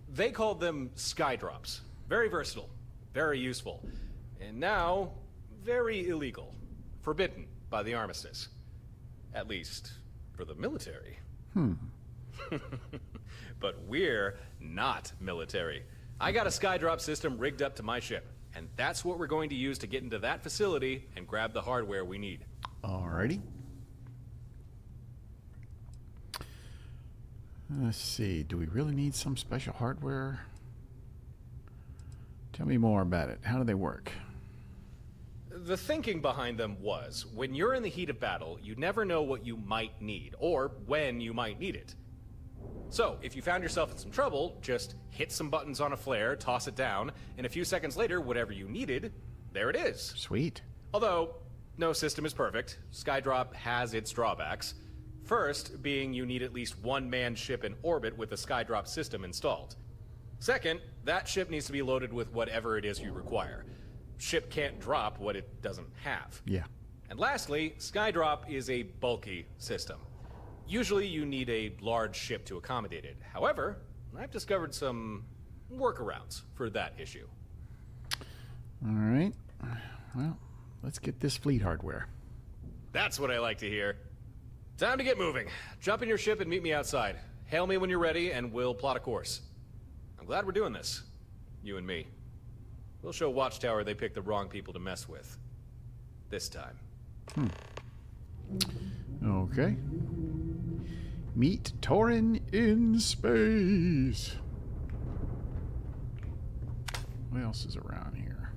They called them sky drops. Very versatile, very useful, and now very illegal. Forbidden by the armistice. At least for the military. But we're not military. I got a skydrop system rigged up to my ship, and that's what we're going to use to get into that facility and grab the hardware we need. Alrighty. Let's see, do we really need some special hardware? Tell me more about it. How do they work? The thinking behind them was, when you're in the heat of battle, you never know what you might need, or when you might need it. So, if you found yourself in some trouble, just hit some buttons on a flare, toss it down, and a few seconds later, whatever you needed, there it is. Sweet. Although, no system is perfect. Skydrop has its drawbacks. First, being you need at least one manned ship in orbit with a Skydrop system installed. Second, that ship needs to be loaded with whatever it is you require. Ship can't drop what it doesn't have. Yeah. And lastly, Skydrop is a bulky system. Usually you need a large ship to accommodate it. However, I've discovered some workarounds for that issue. Alright. Well, let's get this fleet hardware. That's what I like to hear. Time to get moving. Jump in your ship and meet me outside. Hail me when you're ready and we'll plot a course. I'm glad we're doing this. You and me. We'll show Watchtower they picked the wrong people to mess with. This time. Okay. Meet Torin in space. What else is around here?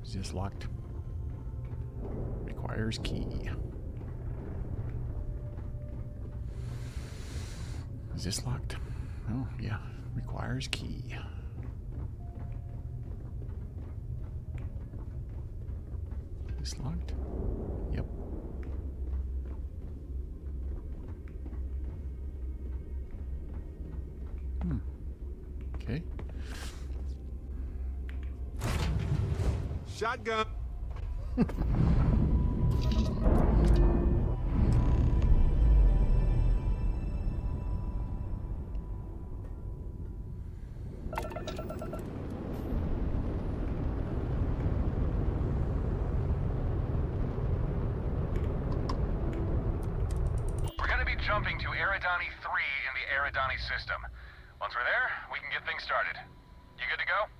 Is this locked? Requires key. Is this locked? Oh, yeah. Requires key. Is this locked? Yep. Okay. Shotgun. jumping to Eridani 3 in the Eridani system. Once we're there, we can get things started. You good to go?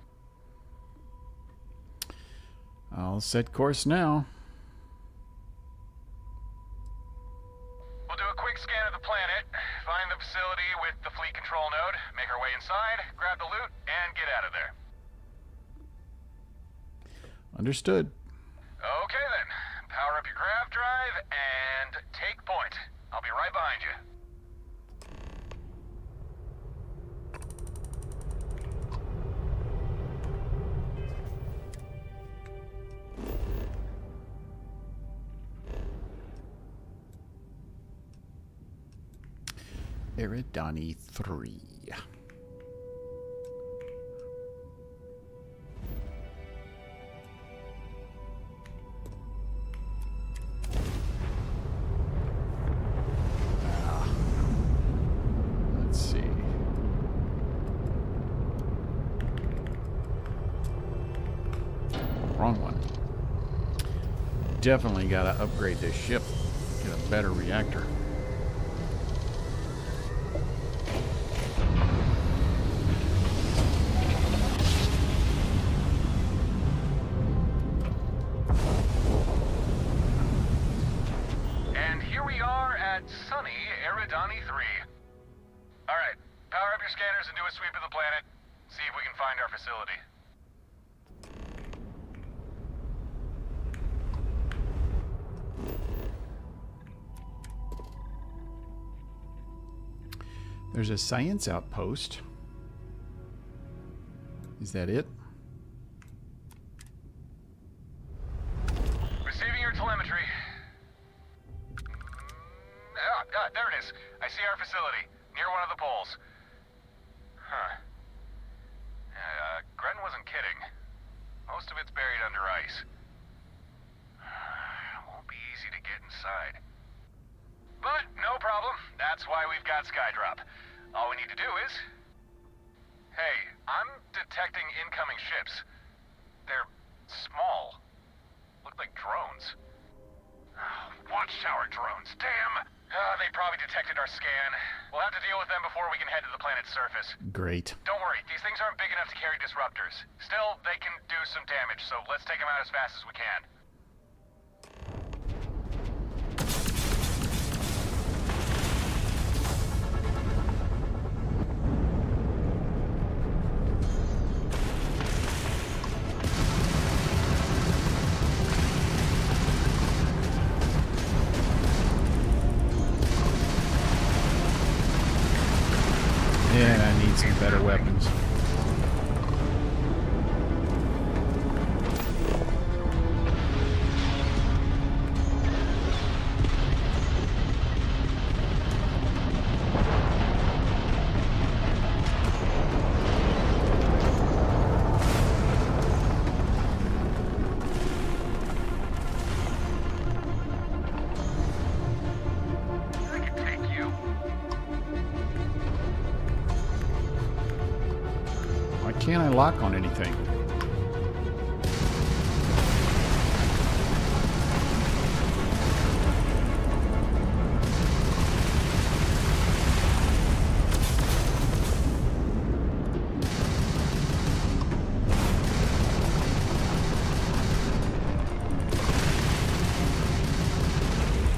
I'll set course now. We'll do a quick scan of the planet, find the facility with the fleet control node, make our way inside, grab the loot, and get out of there. Understood. Okay then. Power up your grav drive and take point. I'll be right behind you. Eridani 3. Let's see. Wrong one. Definitely got to upgrade this ship. Get a better reactor. And here we are at sunny Eridani 3. Alright, power up your scanners and do a sweep of the planet. See if we can find our facility. There's a science outpost. Is that it? Receiving your telemetry. There it is. I see our facility, near one of the poles. Huh. Gren wasn't kidding. Most of it's buried under ice. Won't be easy to get inside. But no problem. That's why we've got Skydrop. All we need to do is... Hey, I'm detecting incoming ships. They're small. Look like drones. Watchtower drones, damn! They probably detected our scan. We'll have to deal with them before we can head to the planet's surface. Great. Don't worry, these things aren't big enough to carry disruptors. Still, they can do some damage, so let's take them out as fast as we can. Yeah, I need some better weapons. I can take you. Why can't I lock on anything?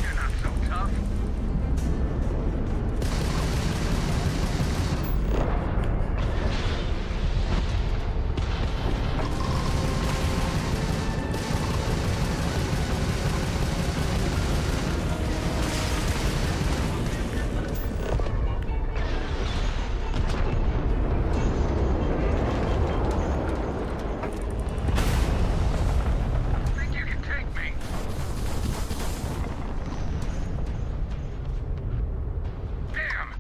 You're not so tough. Think you can take me? Damn!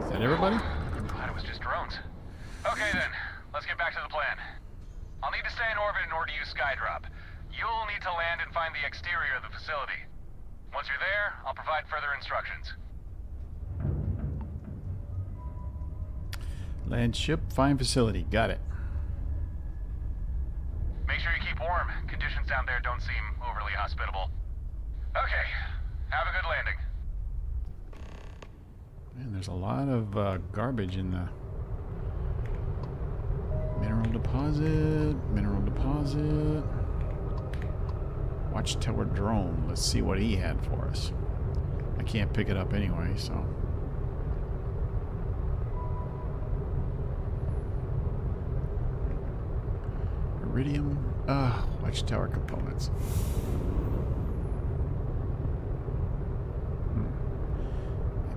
Is that everybody? Glad it was just drones. Okay then, let's get back to the plan. I'll need to stay in orbit in order to use Skydrop. You'll need to land and find the exterior of the facility. Once you're there, I'll provide further instructions. Land ship, find facility. Got it. Make sure you keep warm. Conditions down there don't seem overly hospitable. Okay, have a good landing. Man, there's a lot of garbage in the mineral deposit. Mineral deposit. Watchtower drone. Let's see what he had for us. I can't pick it up anyway, so. Iridium. Watchtower components.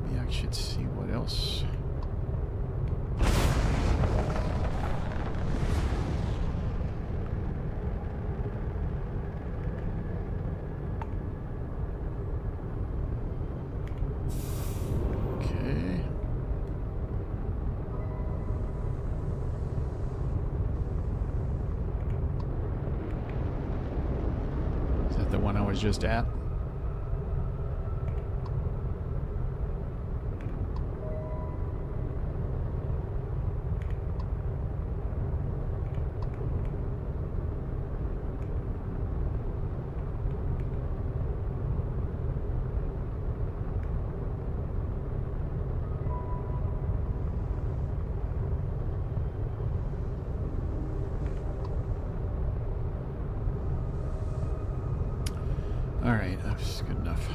Maybe I should see what else. Okay. Is that the one I was just at? Alright, that's good enough.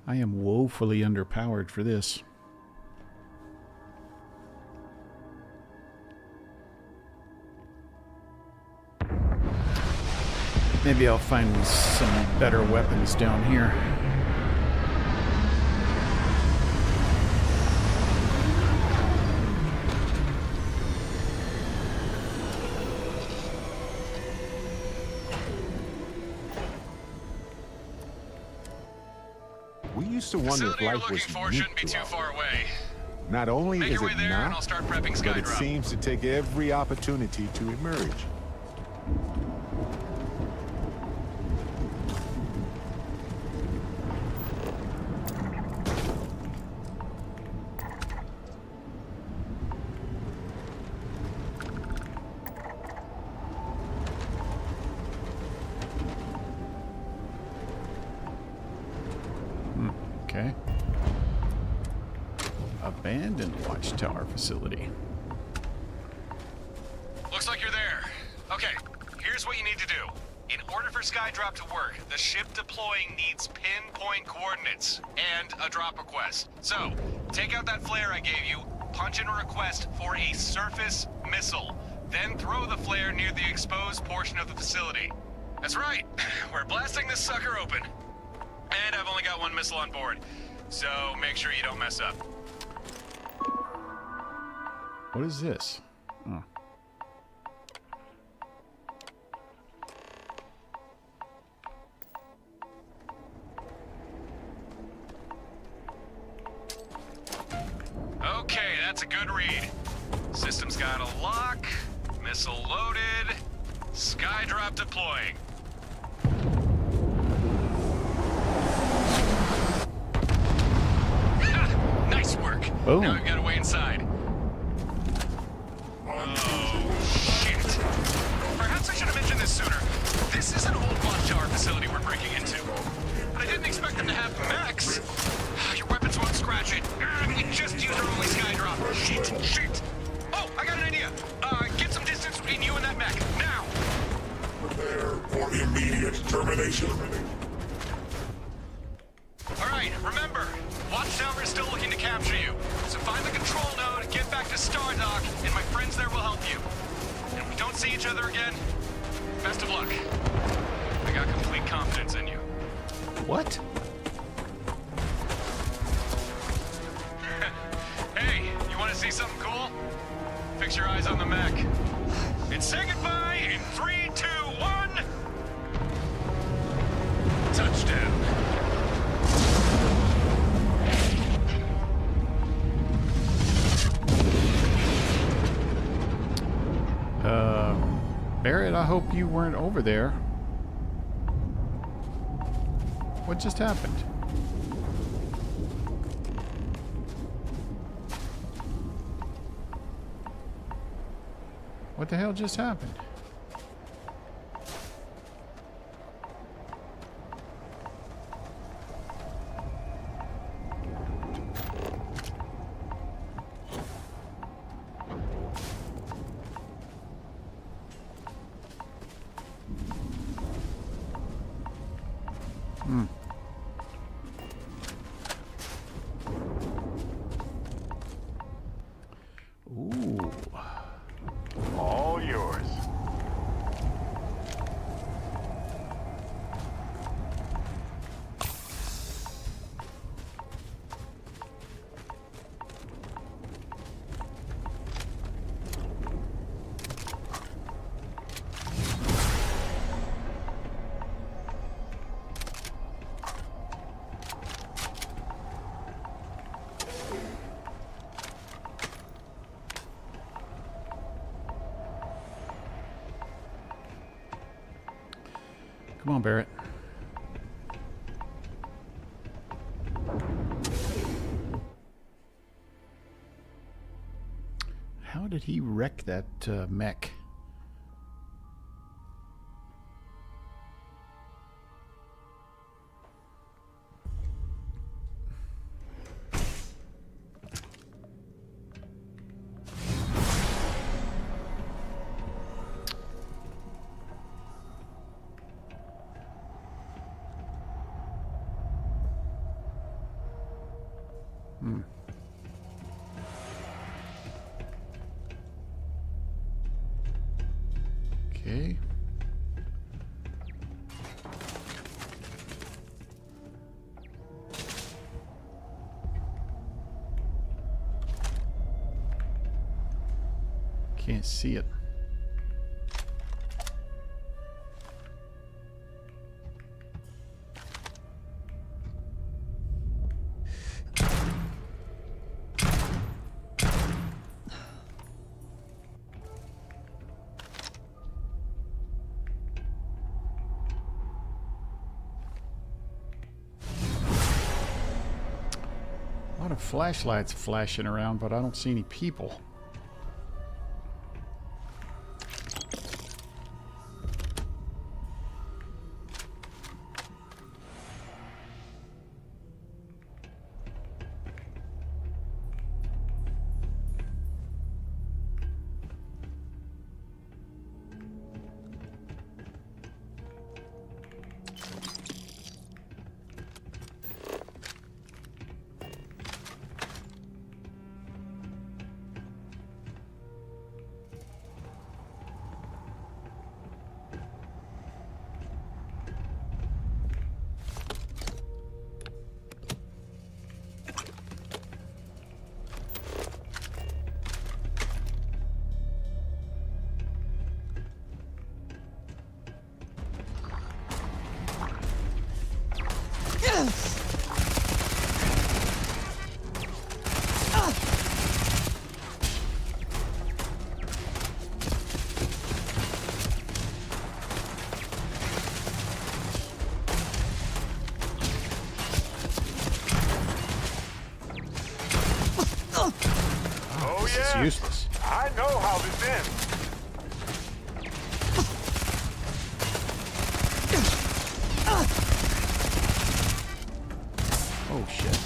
I am woefully underpowered for this. Maybe I'll find some better weapons down here. We used to wonder if life was shouldn't be too far away. Not only is it not, but it seems to take every opportunity to emerge. Okay. Abandoned Watchtower facility. Looks like you're there. Okay, here's what you need to do. In order for Skydrop to work, the ship deploying needs pinpoint coordinates and a drop request. So, take out that flare I gave you, punch in a request for a surface missile, then throw the flare near the exposed portion of the facility. That's right, we're blasting this sucker open. And I've only got one missile on board, so make sure you don't mess up. What is this? Oh. Okay, that's a good read. System's got a lock, missile loaded, Skydrop deploying. Nice work. Boom. Now we've got a way inside. Oh, shit. Perhaps I should have mentioned this sooner. This is an old Watchtower facility we're breaking into. But I didn't expect them to have mechs. Your weapons won't scratch it. We just used our only Skydrop. Shit. Oh, I got an idea. Get some distance between you and that mech. Now. Prepare for immediate termination. Alright, remember, Watchtower is still looking to capture you. So find the control node, get back to Stardock, and my friends there will help you. And if we don't see each other again, best of luck. I got complete confidence in you. What? Hey, you want to see something cool? Fix your eyes on the mech. And say goodbye in 3, 2, 1. Touchdown. Barrett, I hope you weren't over there. What just happened? What the hell just happened? Ooh. All yours. Come on, Barrett. How did he wreck that mech? Okay. Can't see it. A lot of flashlights flashing around, but I don't see any people. This is useless. I know how this ends. Oh shit.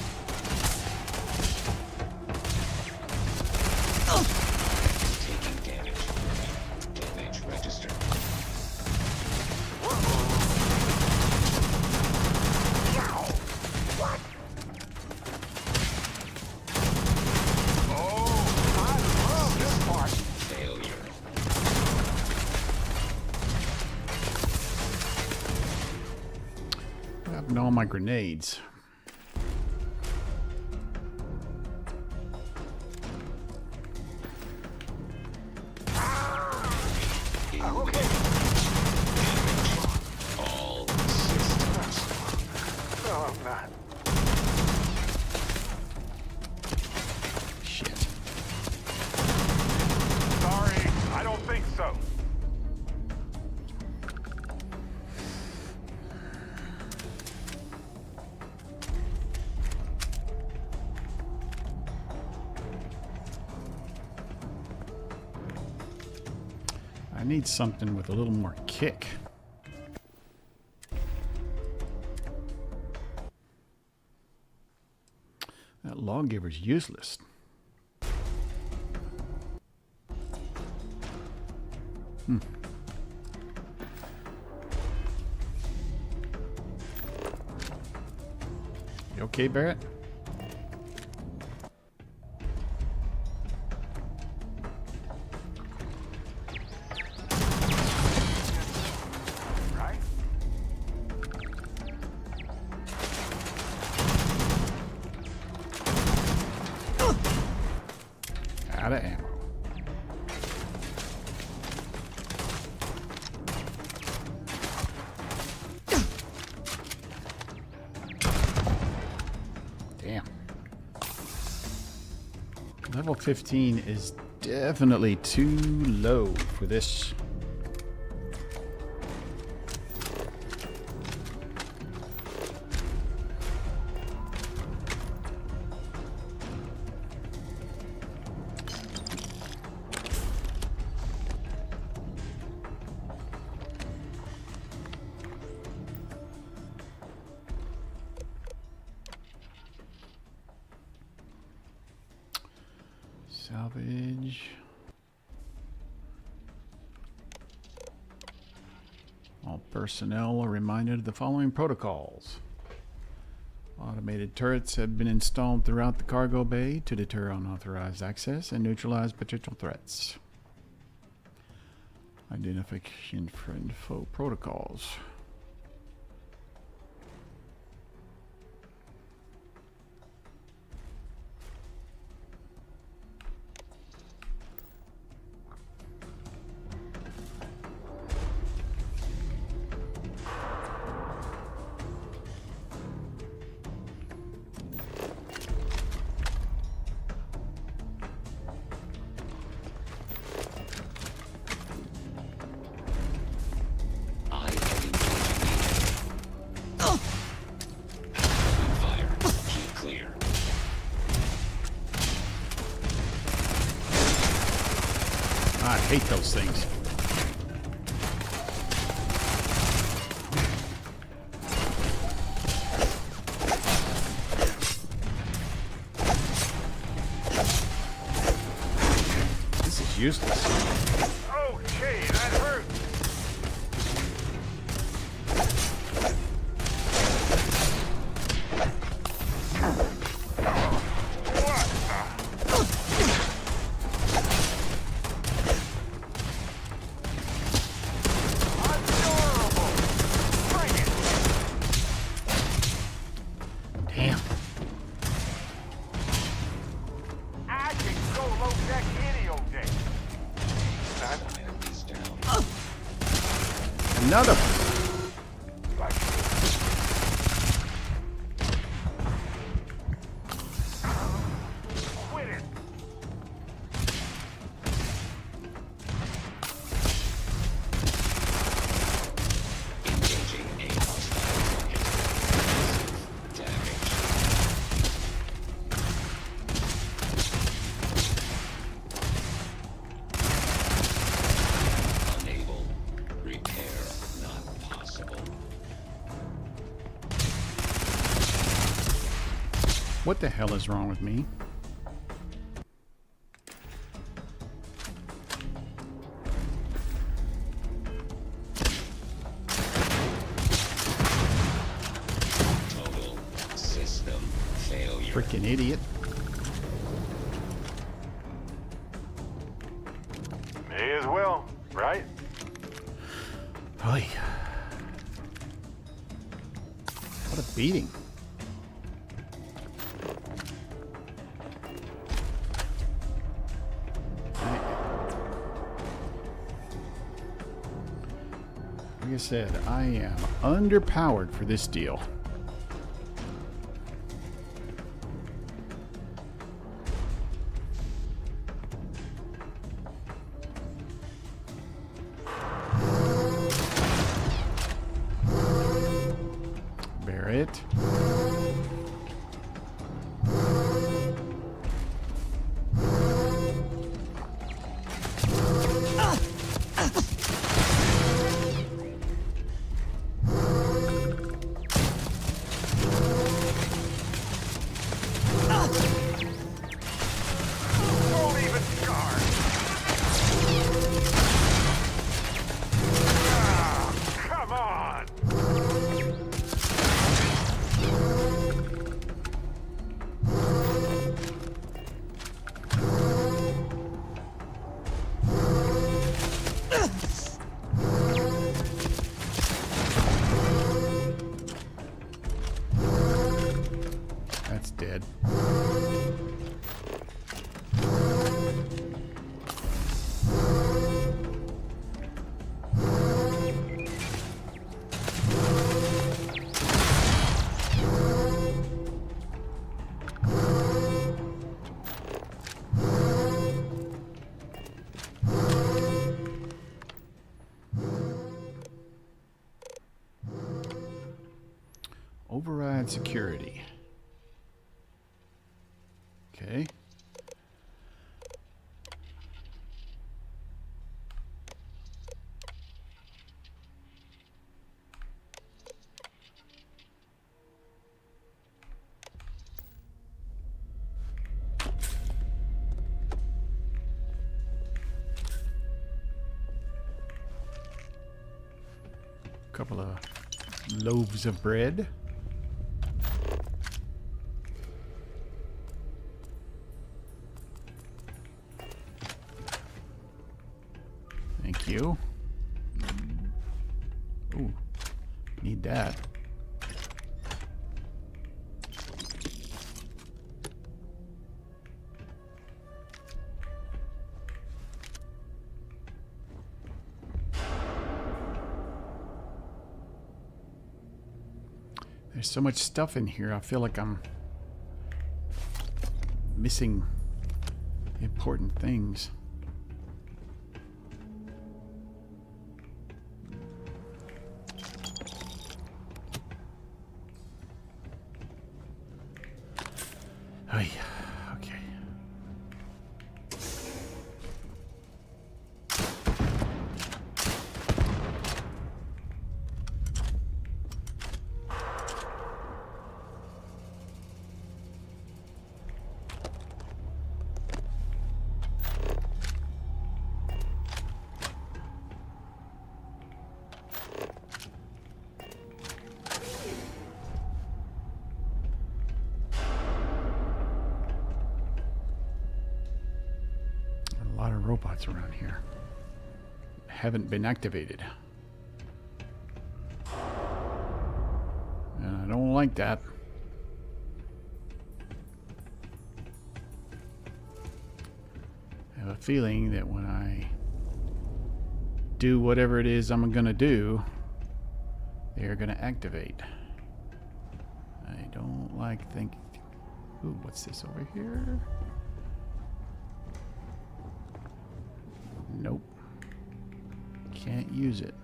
Taking damage. Damage registered. What happened to all my grenades? All systems. No, I'm not. Shit. Sorry, I don't think so. I need something with a little more kick. That lawgiver's useless. You okay, Barrett? Out of ammo. Damn. Level 15 is definitely too low for this. Salvage. All personnel are reminded of the following protocols. Automated turrets have been installed throughout the cargo bay to deter unauthorized access and neutralize potential threats. Identification friend foe protocols. I hate those things. This is useless. Okay, that hurt. Damn. I can go low deck any old day. Another. Quit it. Engaging a hostile target. Damage. Unable. Repair not possible. What the hell is wrong with me? Total system failure. Freaking idiot. May as well, right? Oy. What a beating. Like I said, I am underpowered for this deal. Barrett. Override security. Okay. Couple of loaves of bread. Thank you. Ooh, need that. There's so much stuff in here, I feel like I'm missing important things. Ay, okay. Robots around here haven't been activated, and I don't like that. I have a feeling that when I do whatever it is I'm gonna do, they're gonna activate. I don't like thinking. Ooh, what's this over here? Nope. Can't use it.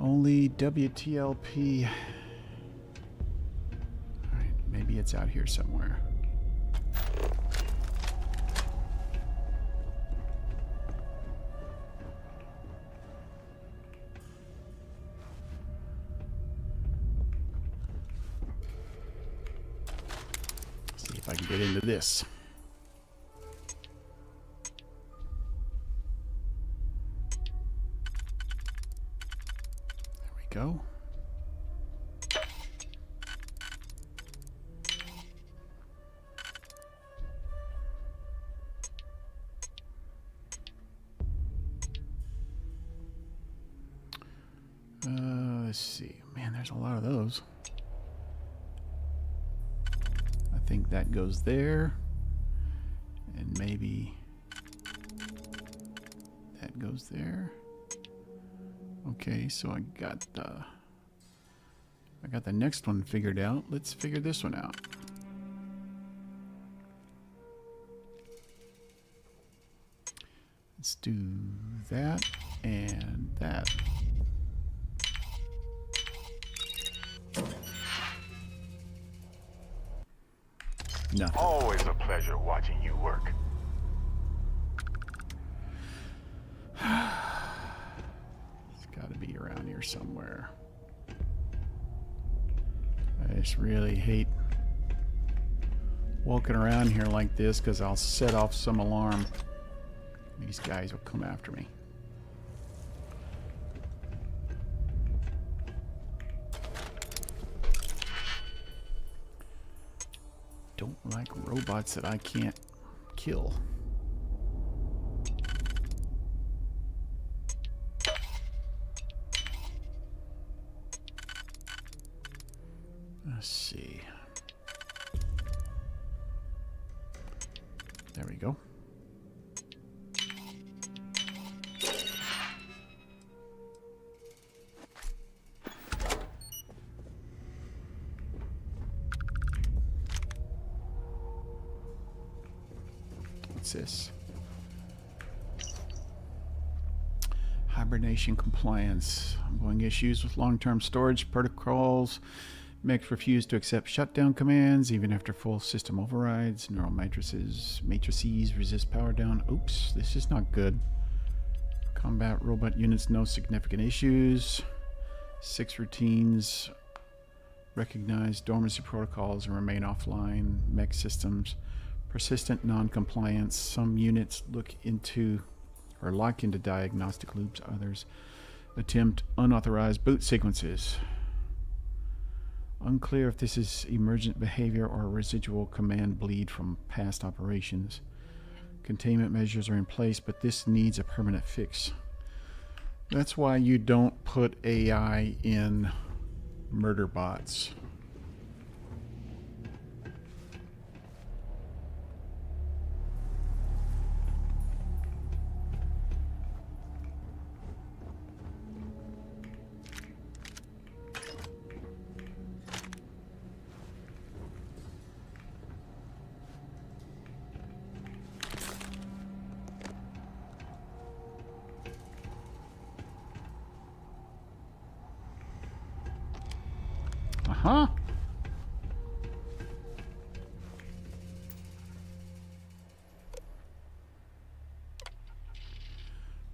Only WTLP. Alright, maybe it's out here somewhere. See if I can get into this. Go. Let's see. Man, there's a lot of those. I think that goes there. And maybe that goes there. Okay, so I got the next one figured out. Let's figure this one out. Let's do that and that. Nothing. Always a pleasure watching you work. Gotta be around here somewhere. I just really hate walking around here like this because I'll set off some alarm. These guys will come after me. Don't like robots that I can't kill. Let's see. There we go. What's this? Hibernation compliance. Ongoing issues with long-term storage protocols. Mechs refuse to accept shutdown commands even after full system overrides. Neural matrices resist power down. Oops, this is not good. Combat robot units, no significant issues. 6 routines recognize dormancy protocols and remain offline. Mech systems, persistent non-compliance. Some units lock into diagnostic loops. Others attempt unauthorized boot sequences. Unclear if this is emergent behavior or residual command bleed from past operations. Containment measures are in place, but this needs a permanent fix. That's why you don't put AI in murder bots. Huh?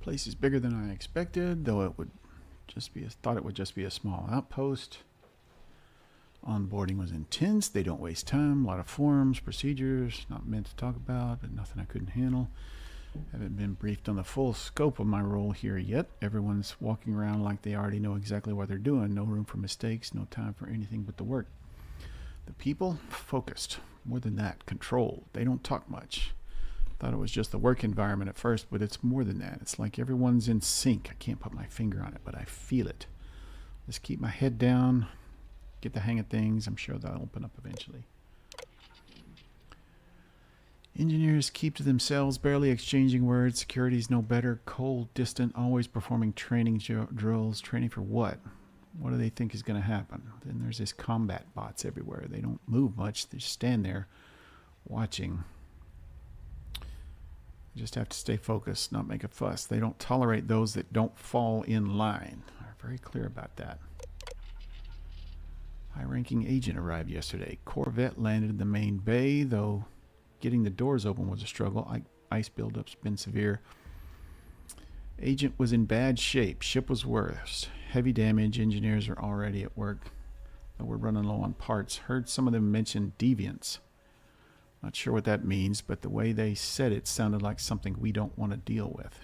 Place is bigger than I expected, though it would just be thought it would just be a small outpost. Onboarding was intense. They don't waste time. A lot of forms, procedures, not meant to talk about, but nothing I couldn't handle. Haven't been briefed on the full scope of my role here yet. Everyone's walking around like they already know exactly what they're doing. No room for mistakes, no time for anything but the work. The people, focused. More than that, controlled. They don't talk much. Thought it was just the work environment at first, but it's more than that. It's like everyone's in sync. I can't put my finger on it, but I feel it. Just keep my head down, get the hang of things. I'm sure that'll open up eventually. Engineers keep to themselves, barely exchanging words. Security's no better. Cold, distant, always performing training drills. Training for what? What do they think is going to happen? Then there's this combat bots everywhere. They don't move much. They just stand there watching. You just have to stay focused, not make a fuss. They don't tolerate those that don't fall in line. They're very clear about that. High-ranking agent arrived yesterday. Corvette landed in the main bay, though getting the doors open was a struggle. Ice buildup's been severe. Agent was in bad shape. Ship was worse. Heavy damage. Engineers are already at work. Though we're running low on parts. Heard some of them mention deviants. Not sure what that means, but the way they said it sounded like something we don't want to deal with.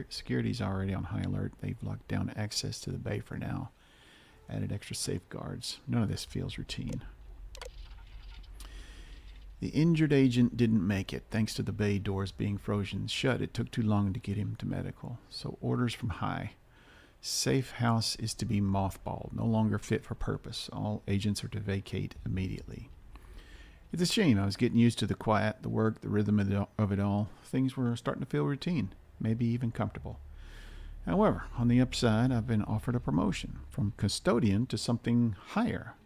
Security's already on high alert. They've locked down access to the bay for now. Added extra safeguards. None of this feels routine. The injured agent didn't make it. Thanks to the bay doors being frozen shut, it took too long to get him to medical. So orders from high. Safe house is to be mothballed. No longer fit for purpose. All agents are to vacate immediately. It's a shame. I was getting used to the quiet, the work, the rhythm of it all. Things were starting to feel routine. Maybe even comfortable. However, on the upside, I've been offered a promotion. From custodian to something higher.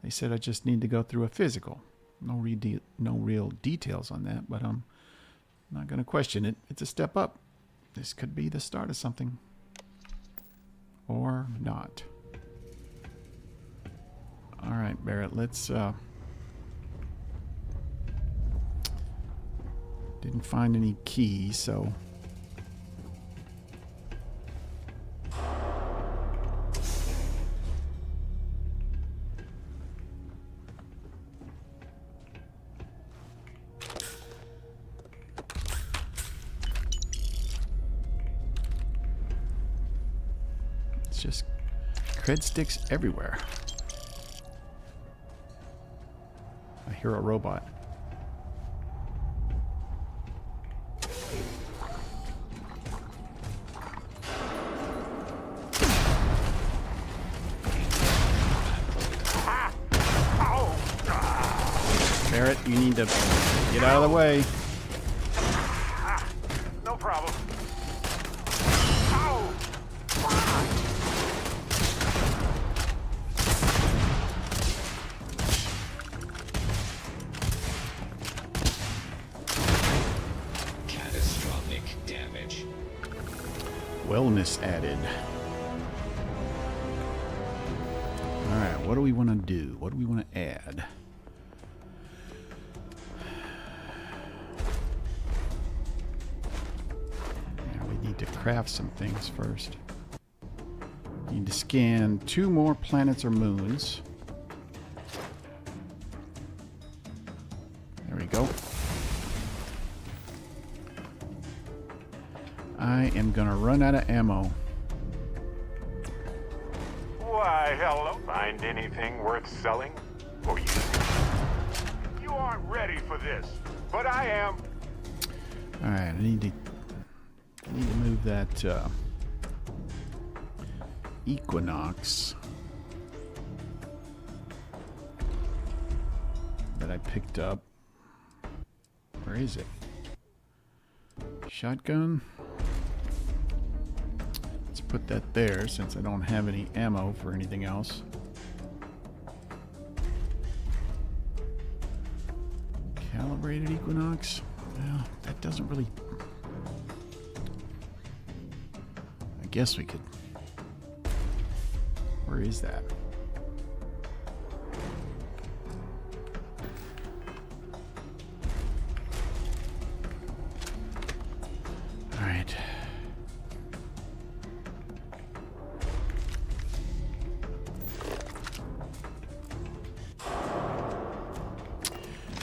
They said I just need to go through a physical. No real details on that, but I'm not going to question it. It's a step up. This could be the start of something. Or not. All right, Barrett, let's... Didn't find any keys, so... Just cred sticks everywhere. I hear a robot. Barrett, you need to get out of the way. No problem. Wellness added. Alright, what do we want to do? What do we want to add? Yeah, we need to craft some things first. Need to scan 2 more planets or moons. There we go. I am gonna run out of ammo. Why, hello. Find anything worth selling or using? You aren't ready for this, but I am. Alright, I need to move that Equinox that I picked up. Where is it? Shotgun. Let's put that there since I don't have any ammo for anything else. Calibrated Equinox. Well, that doesn't really... I guess we could... Where is that? All right.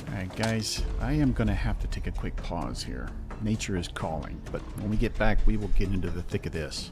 All right, guys, I am going to have to take a quick pause here. Nature is calling, but when we get back, we will get into the thick of this.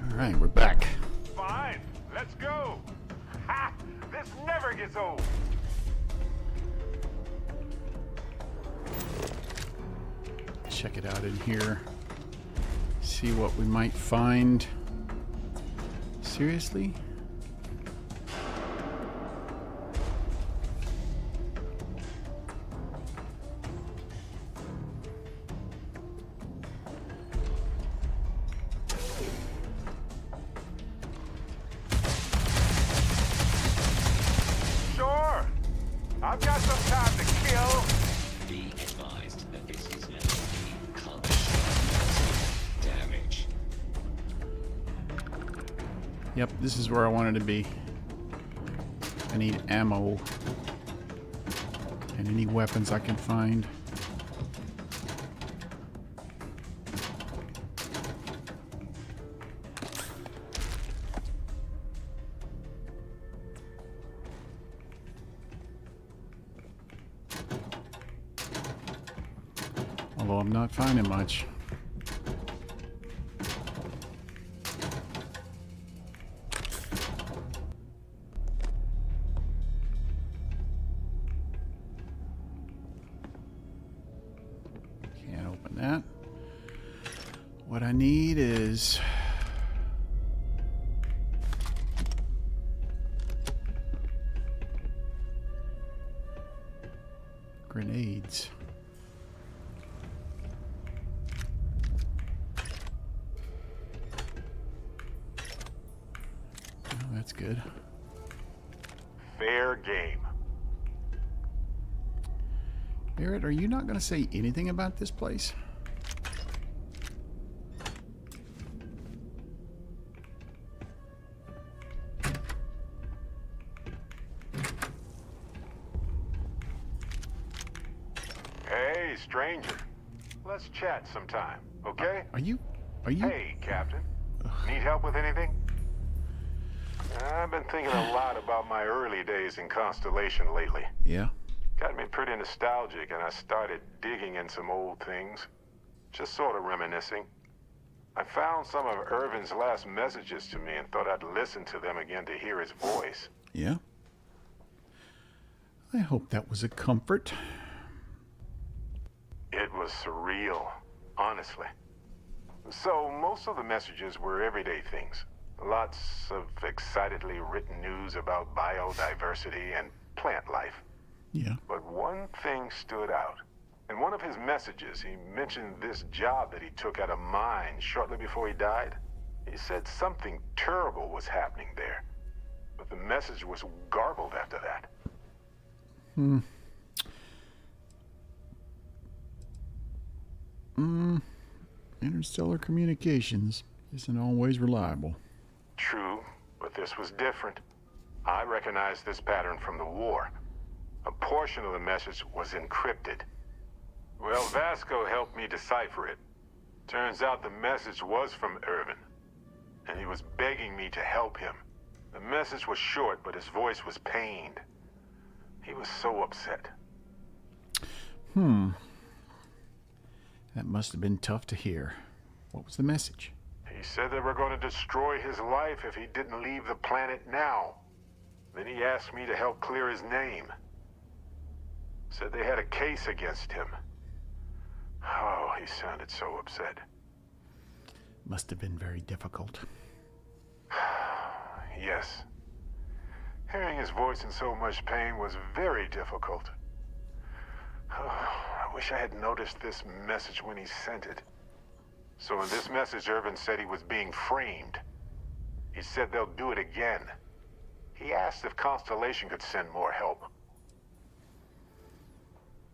All right, we're back. Fine, let's go. Ha! This never gets old. Check it out in here. See what we might find. Seriously? Yep, this is where I wanted to be. I need ammo. And any weapons I can find. Although I'm not finding much. Can't open that. What I need is grenades. That's good. Fair game. Barrett, are you not going to say anything about this place? Hey, stranger. Let's chat sometime, okay? Are you? Hey, Captain. Need help with anything? I've been thinking a lot about my early days in Constellation lately. Yeah. Got me pretty nostalgic, and I started digging in some old things. Just sort of reminiscing. I found some of Irvin's last messages to me and thought I'd listen to them again to hear his voice. Yeah. I hope that was a comfort. It was surreal, honestly. So, most of the messages were everyday things. Lots of excitedly written news about biodiversity and plant life. Yeah. But one thing stood out. In one of his messages, he mentioned this job that he took at a mine shortly before he died. He said something terrible was happening there. But the message was garbled after that. Interstellar communications isn't always reliable. True, but this was different. I recognized this pattern from the war. A portion of the message was encrypted. Well, Vasco helped me decipher it. Turns out the message was from Irvin, and he was begging me to help him. The message was short, but his voice was pained. He was so upset. That must have been tough to hear. What was the message? He said they were going to destroy his life if he didn't leave the planet now. Then he asked me to help clear his name. Said they had a case against him. Oh, he sounded so upset. Must have been very difficult. Yes. Hearing his voice in so much pain was very difficult. Oh, I wish I had noticed this message when he sent it. So in this message, Irvin said he was being framed. He said they'll do it again. He asked if Constellation could send more help.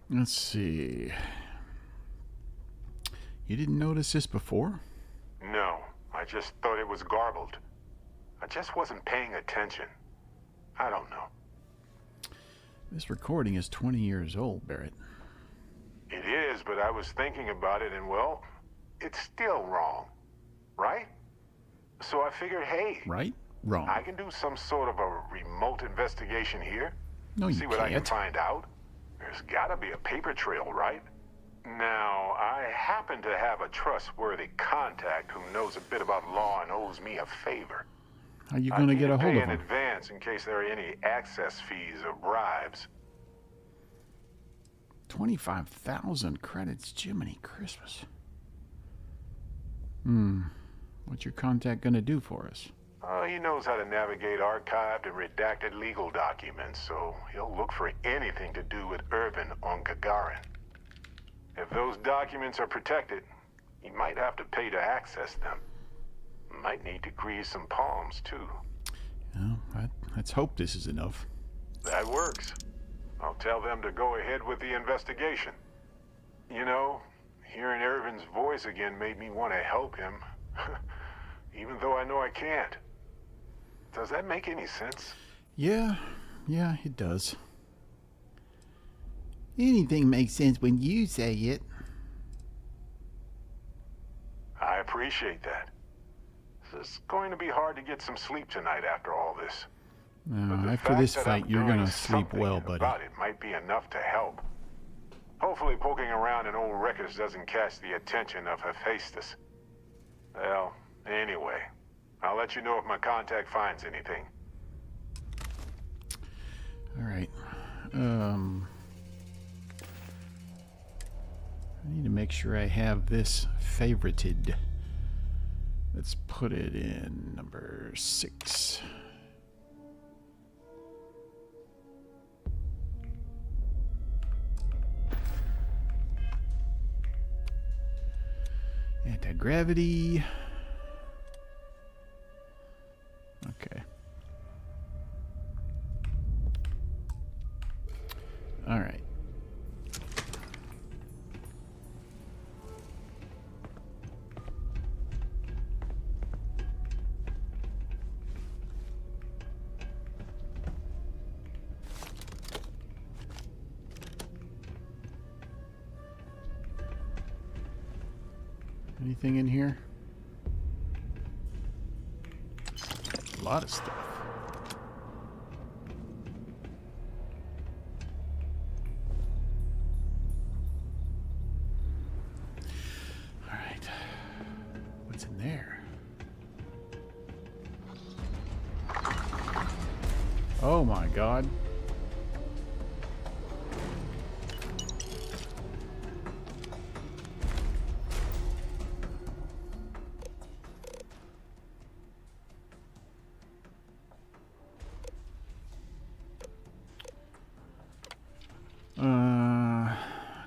Let's see. You didn't notice this before? No, I just thought it was garbled. I just wasn't paying attention. I don't know. This recording is 20 years old, Barrett. It is, but I was thinking about it and, well, it's still wrong. Right? So I figured, hey. Right? Wrong. I can do some sort of a remote investigation here. No, you See what I can can't. find out. There's gotta be a paper trail, right? Now, I happen to have a trustworthy contact who knows a bit about law and owes me a favor. How are you going to get a hold pay of in him? advance in case there are any access fees or bribes. 25,000 credits, Jiminy Christmas. What's your contact going to do for us? He knows how to navigate archived and redacted legal documents, so he'll look for anything to do with Irvin on Gagarin. If those documents are protected, he might have to pay to access them. Might need to grease some palms, too. Well, let's hope this is enough. That works. I'll tell them to go ahead with the investigation. You know, hearing Irvin's voice again made me want to help him. Even though I know I can't. Does that make any sense? Yeah, it does. Anything makes sense when you say it. I appreciate that. It's going to be hard to get some sleep tonight after all this. After this fight, you're gonna sleep well, buddy. About it might be enough to help. Hopefully poking around in old records doesn't catch the attention of Hephaestus. Well, anyway, I'll let you know if my contact finds anything. Alright. I need to make sure I have this favorited. Let's put it in number 6. Anti-gravity. Okay. All right. Anything in here? A lot of stuff. All right. What's in there? Oh my God.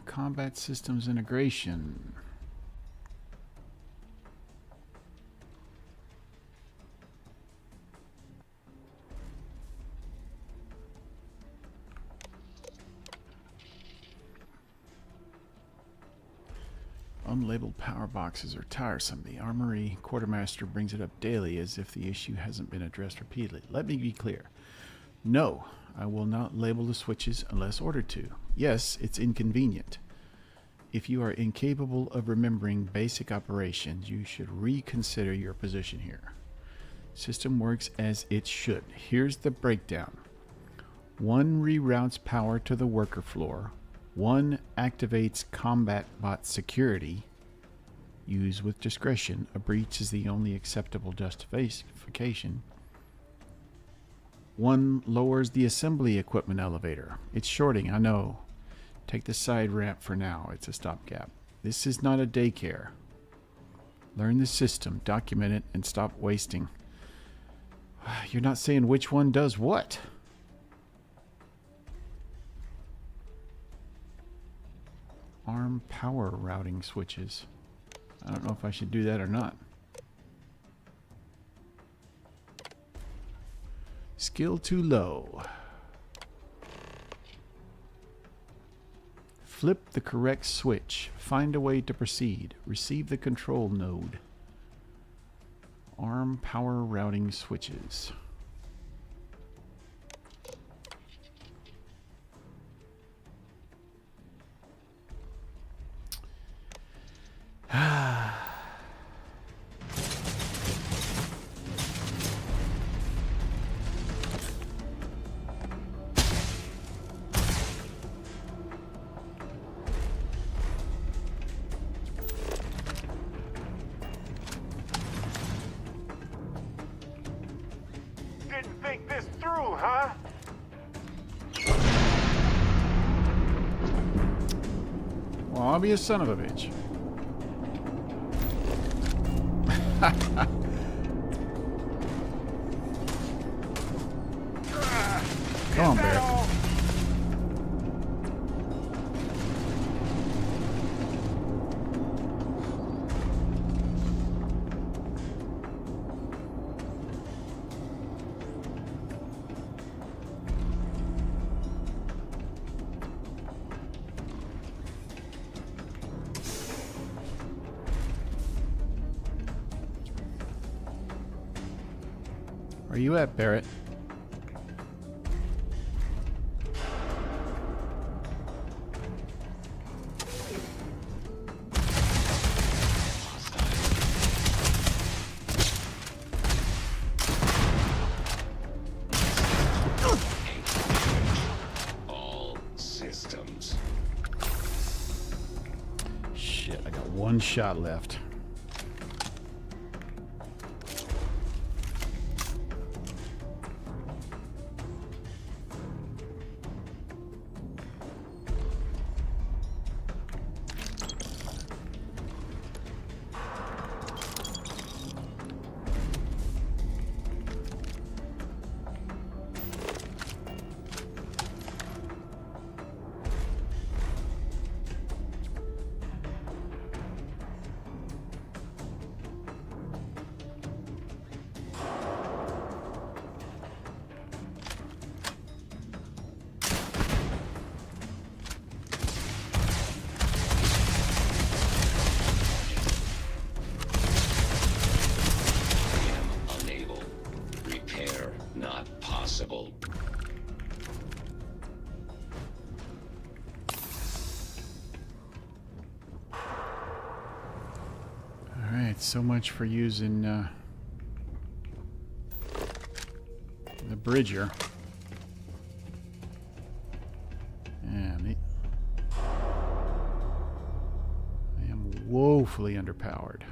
Combat systems integration. Unlabeled power boxes are tiresome. The armory quartermaster brings it up daily as if the issue hasn't been addressed repeatedly. Let me be clear. No, I will not label the switches unless ordered to. Yes, it's inconvenient. If you are incapable of remembering basic operations, you should reconsider your position here. System works as it should. Here's the breakdown. 1 reroutes power to the worker floor. 1 activates combat bot security. Use with discretion. A breach is the only acceptable justification. 1 lowers the assembly equipment elevator. It's shorting, I know. Take the side ramp for now. It's a stopgap. This is not a daycare. Learn the system, document it, and stop wasting. You're not saying which one does what. ARM power routing switches. I don't know if I should do that or not. Skill too low. Flip the correct switch. Find a way to proceed. Receive the control node. ARM power routing switches. Didn't think this through, huh? Well, I'll be a son of a bitch. Come on, Barrett. Are Where you at, Barrett? All systems. Shit, I got one shot left. Unable. Repair not possible. Alright, so much for using the bridger. And I am woefully underpowered.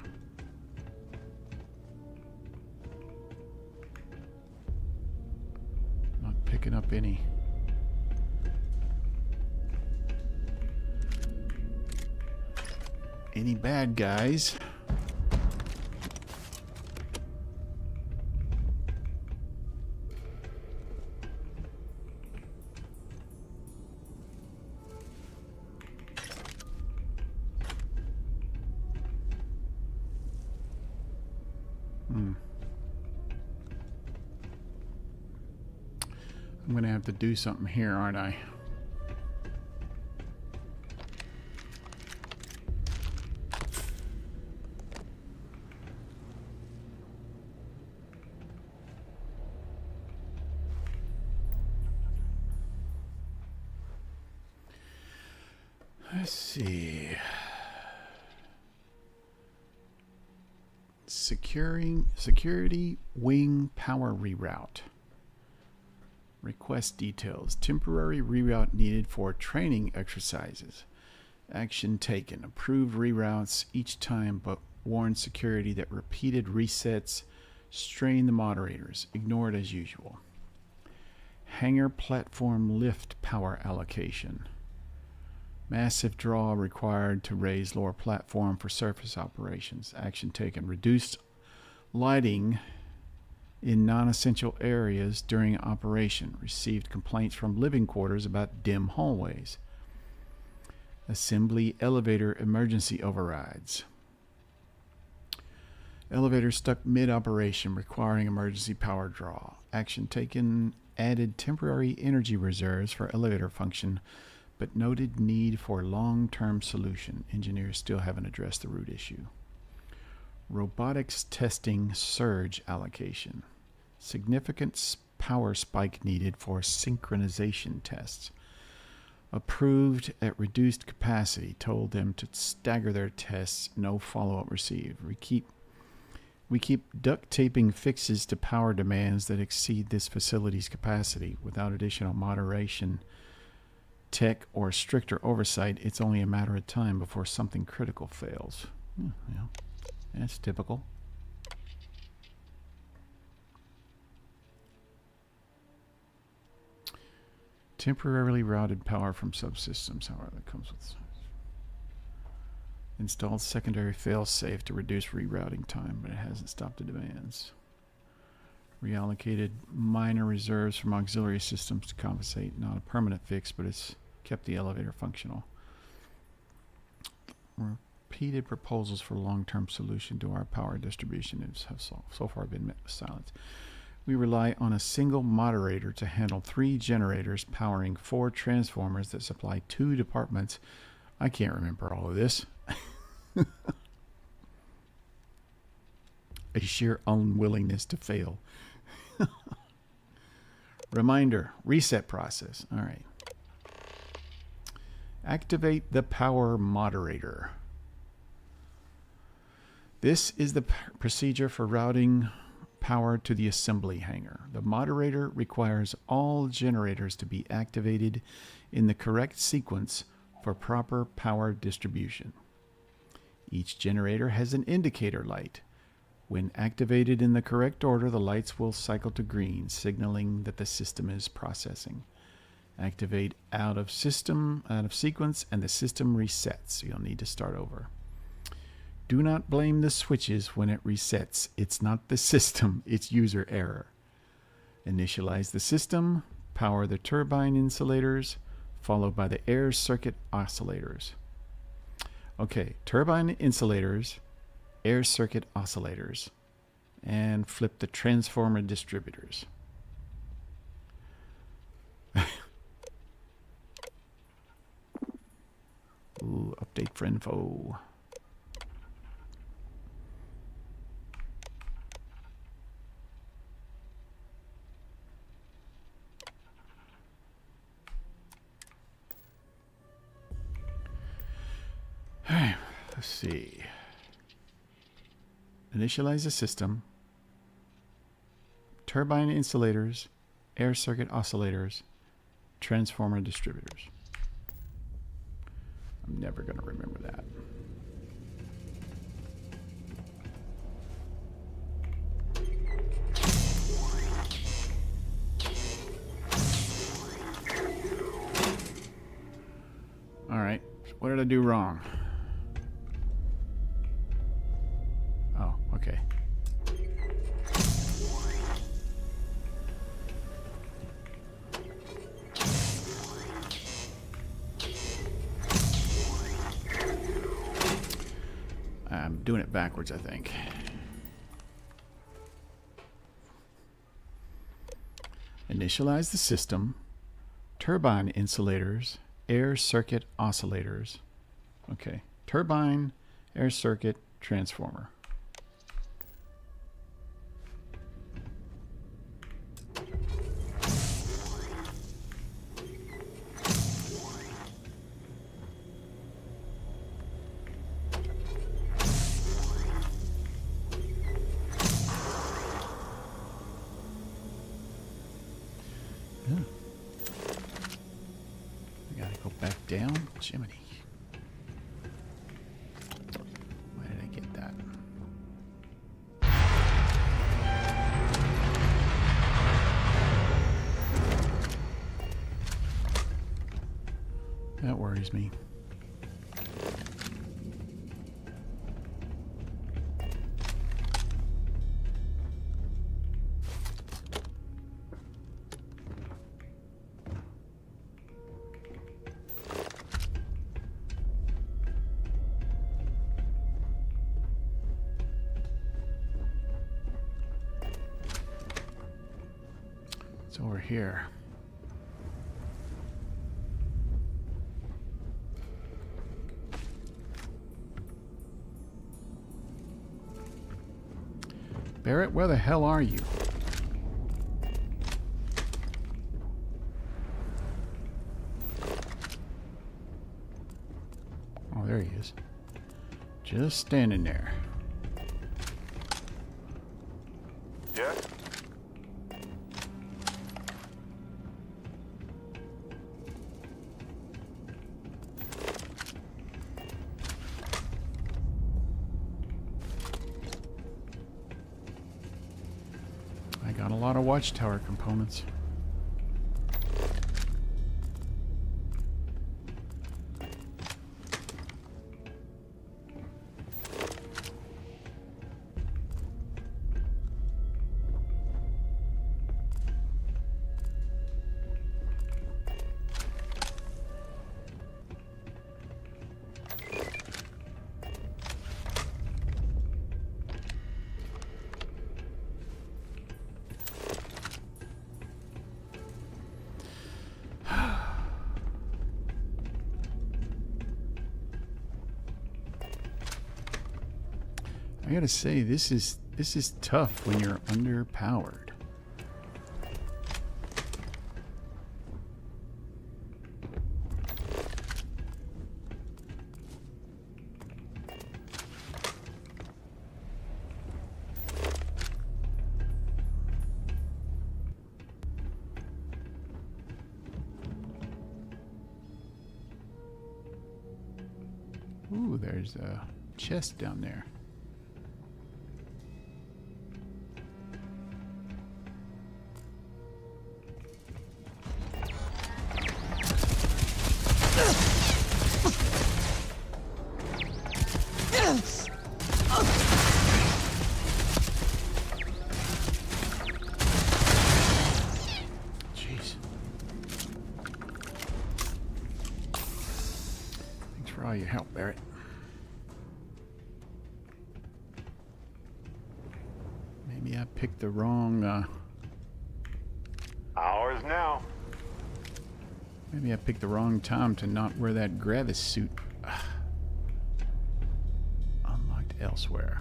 Not picking up any. Any bad guys. I'm gonna have to do something here, aren't I? Let's see. Security wing power reroute. Request details. Temporary reroute needed for training exercises. Action taken. Approved reroutes each time, but warn security that repeated resets strain the moderators. Ignored as usual. Hangar platform lift power allocation. Massive draw required to raise lower platform for surface operations. Action taken. Reduced lighting in non-essential areas during operation. Received complaints from living quarters about dim hallways. Assembly elevator emergency overrides. Elevator stuck mid-operation requiring emergency power draw. Action taken. Added temporary energy reserves for elevator function, but noted need for long-term solution. Engineers still haven't addressed the root issue. Robotics testing surge allocation. Significant power spike needed for synchronization tests. Approved at reduced capacity. Told them to stagger their tests. No follow-up received. We keep duct taping fixes to power demands that exceed this facility's capacity. Without additional moderation, tech, or stricter oversight, it's only a matter of time before something critical fails. Yeah, that's typical. Temporarily routed power from subsystems, however, that comes with. Installed secondary failsafe to reduce rerouting time, but it hasn't stopped the demands. Reallocated minor reserves from auxiliary systems to compensate. Not a permanent fix, but it's kept the elevator functional. Repeated proposals for long-term solution to our power distribution have so far been met with silence. We rely on a single moderator to handle 3 generators powering 4 transformers that supply 2 departments. I can't remember all of this. A sheer unwillingness to fail. Reminder, reset process. All right. Activate the power moderator. This is the procedure for routing power to the assembly hangar. The moderator requires all generators to be activated in the correct sequence for proper power distribution. Each generator has an indicator light. When activated in the correct order, the lights will cycle to green, signaling that the system is processing. Activate out of sequence, and the system resets. You'll need to start over. Do not blame the switches when it resets. It's not the system, it's user error. Initialize the system, power the turbine insulators, followed by the air circuit oscillators. Okay, turbine insulators, air circuit oscillators, and flip the transformer distributors. Ooh, update for info. Alright, let's see. Initialize the system. Turbine insulators, air circuit oscillators, transformer distributors. I'm never going to remember that. All right, what did I do wrong? Oh, okay. I'm doing it backwards, I think. Initialize the system, turbine insulators, air circuit oscillators. Okay, turbine, air circuit, transformer. Down, Jiminy. Why did I get that? That worries me. It's over here. Barrett, where the hell are you? Oh, there he is. Just standing there. Yeah? I got a lot of Watchtower components. I gotta say, this is tough when you're underpowered. Ooh, there's a chest down there. Jeez. Thanks for all your help, Barrett. Maybe I picked the wrong, Ours now. maybe I picked the wrong time to not wear that Gravis suit. Unlocked elsewhere.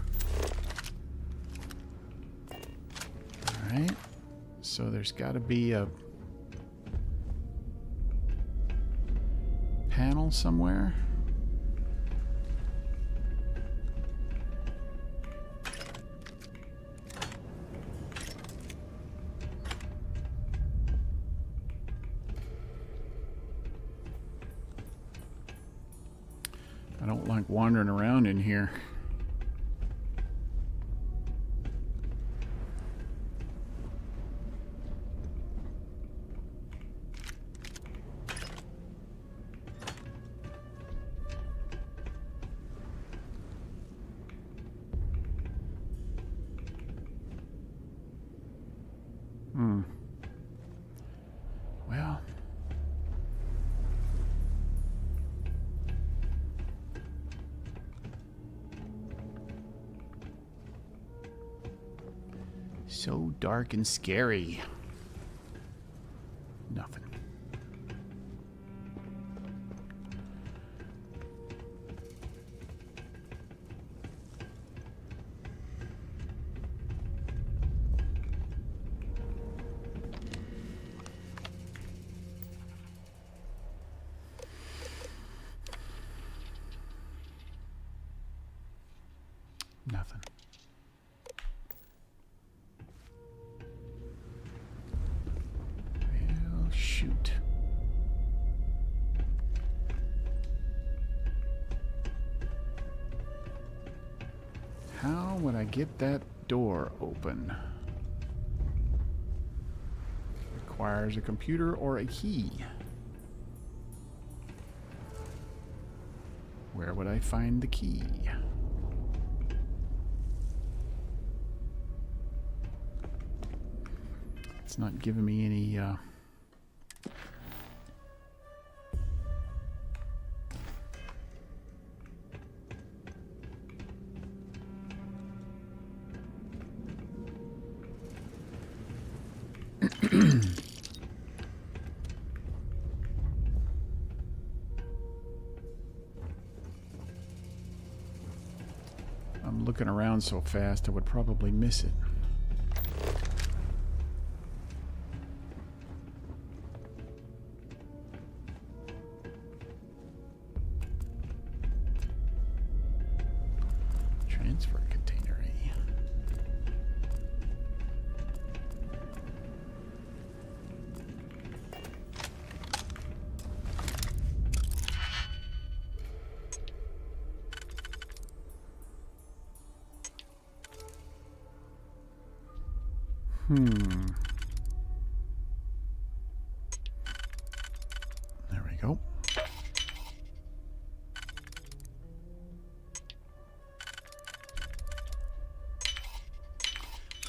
Alright. So there's got to be a panel somewhere. I don't like wandering around in here. Well, so dark and scary. Nothing. Nothing. Well, shoot. How would I get that door open? Requires a computer or a key. Where would I find the key? It's not giving me any I'm looking around so fast I would probably miss it. Transfer container. There we go.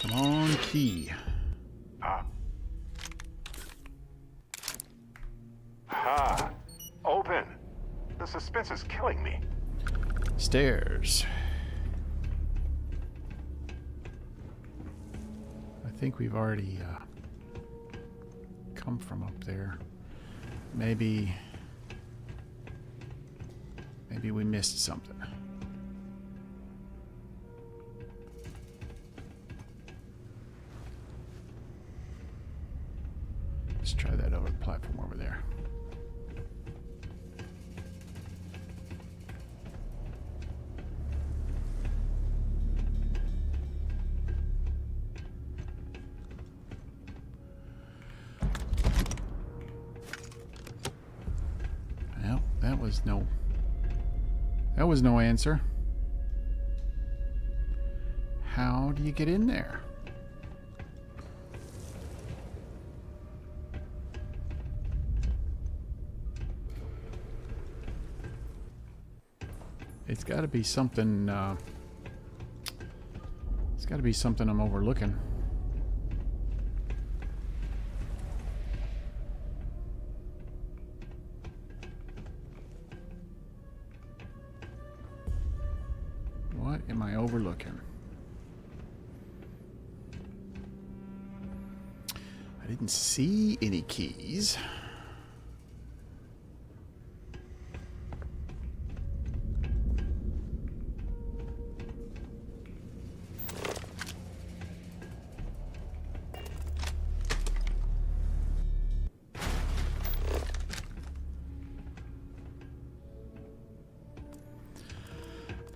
Come on, key. Open. The suspense is killing me. Stairs. I think we've already come from up there. Maybe we missed something. Let's try that other platform over there. Well, that was no That was no answer. How do you get in there? It's got to be something. It's got to be something I'm overlooking. What am I overlooking? I didn't see any keys.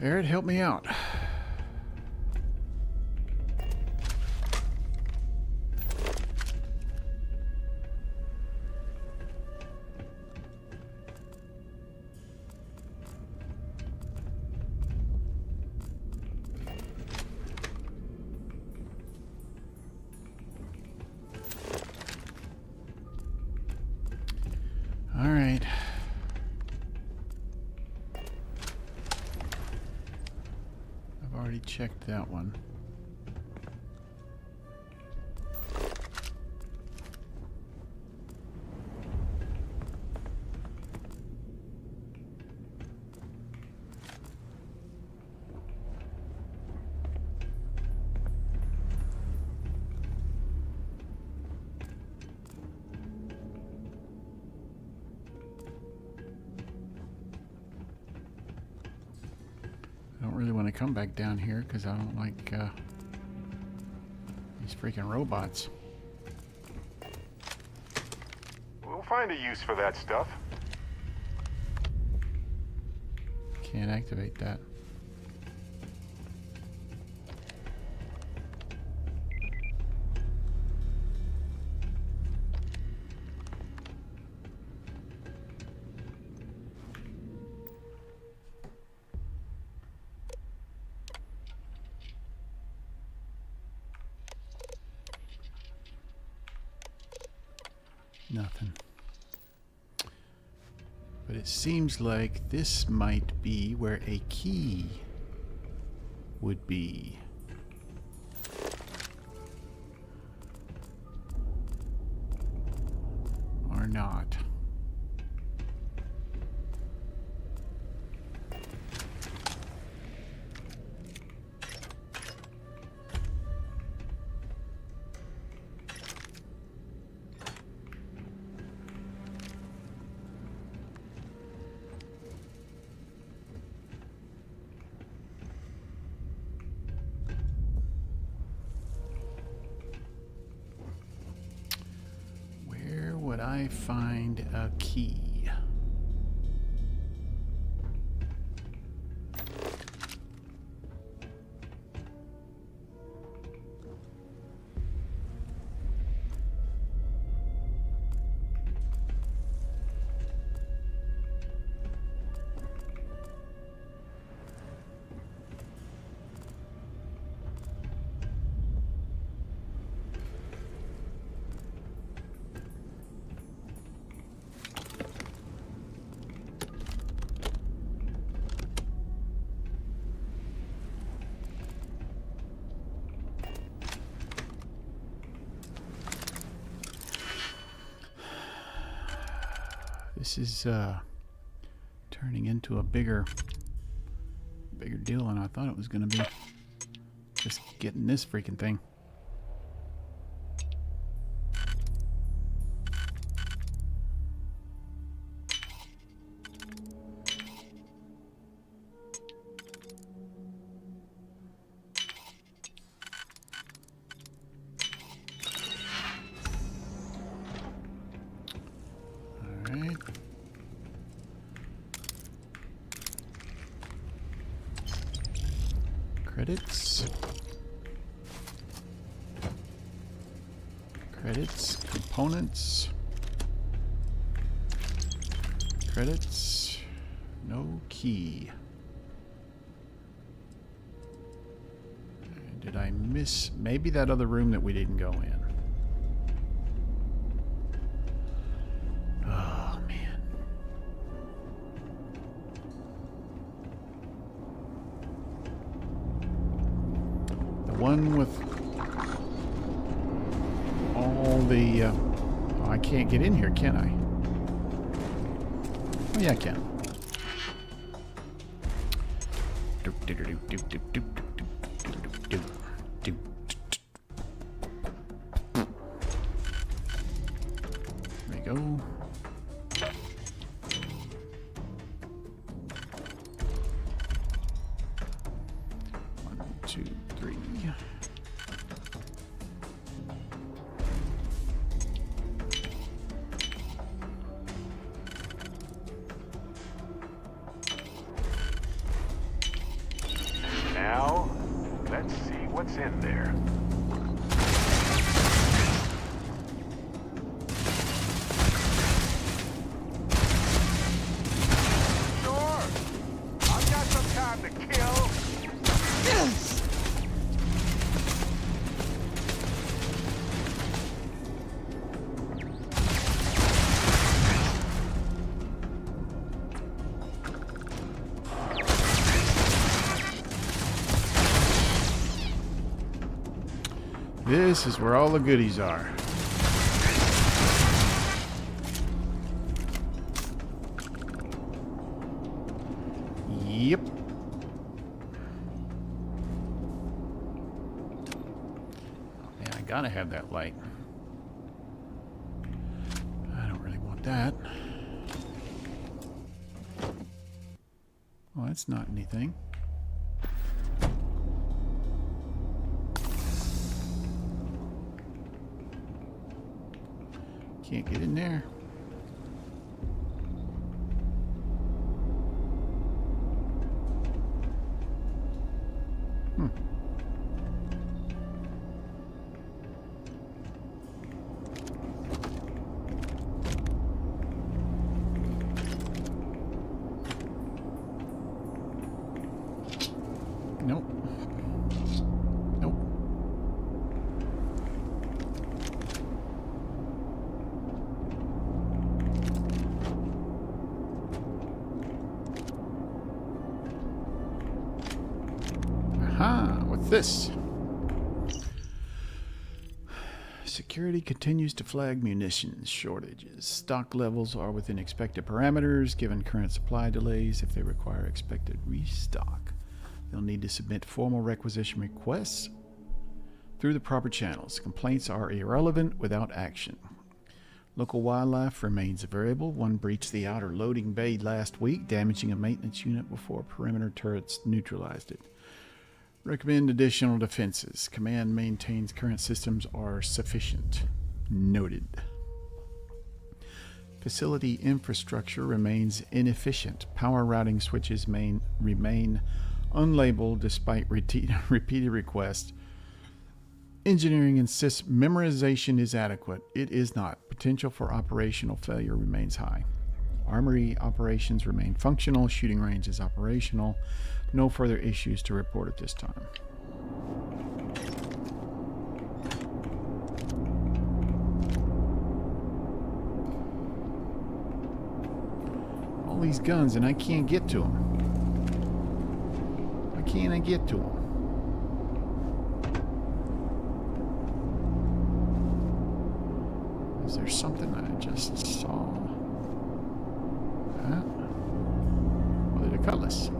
Barrett, help me out. All right. I've already checked that one. I don't really want to come back down here because I don't like these freaking robots. We'll find a use for that stuff. Can't activate that. Nothing. But it seems like this might be where a key would be. Or not. Would I find a key? This is turning into a bigger deal than I thought it was going to be. Just getting this freaking thing. Credits, components, credits, no key. Did I miss maybe that other room that we didn't go in? Oh, man. The one with all the... oh, I can't get in here, can I? Oh, yeah, I can. There we go. One, two, three. Now, let's see what's in there. Sure. I've got some time to kill. Yes. This is where all the goodies are. Yep. Man, I gotta have that light. I don't really want that. Well, that's not anything. Can't get in there. Nope. Nope. Aha, what's this? Security continues to flag munitions shortages. Stock levels are within expected parameters given current supply delays. If they require expected restock, they'll need to submit formal requisition requests through the proper channels. Complaints are irrelevant without action. Local wildlife remains a variable. One breached the outer loading bay last week, damaging a maintenance unit before perimeter turrets neutralized it. Recommend additional defenses. Command maintains current systems are sufficient. Noted. Facility infrastructure remains inefficient. Power routing switches remain unlabeled despite repeated requests. Engineering insists memorization is adequate. It is not. Potential for operational failure remains high. Armory operations remain functional. Shooting range is operational. No further issues to report at this time. All these guns and I can't get to them. Why can't I get to them? Is there something I just saw? Huh? Well, they're the cutlass.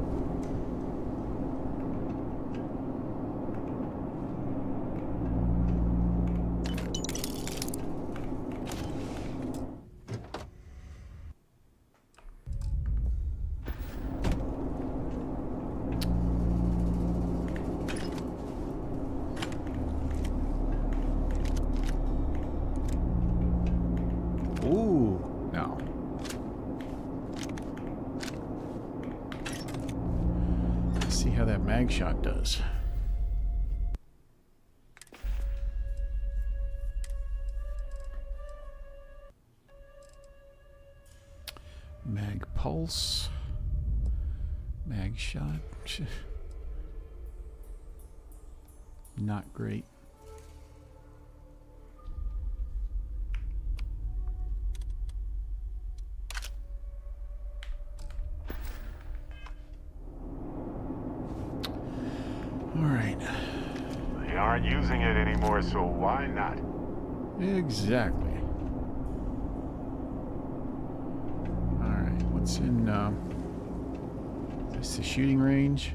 Ooh, no. Let's see how that mag shot does. Mag pulse. Mag shot. not great. All right. They aren't using it anymore, so why not? Exactly. All right. What's in? Is this the shooting range?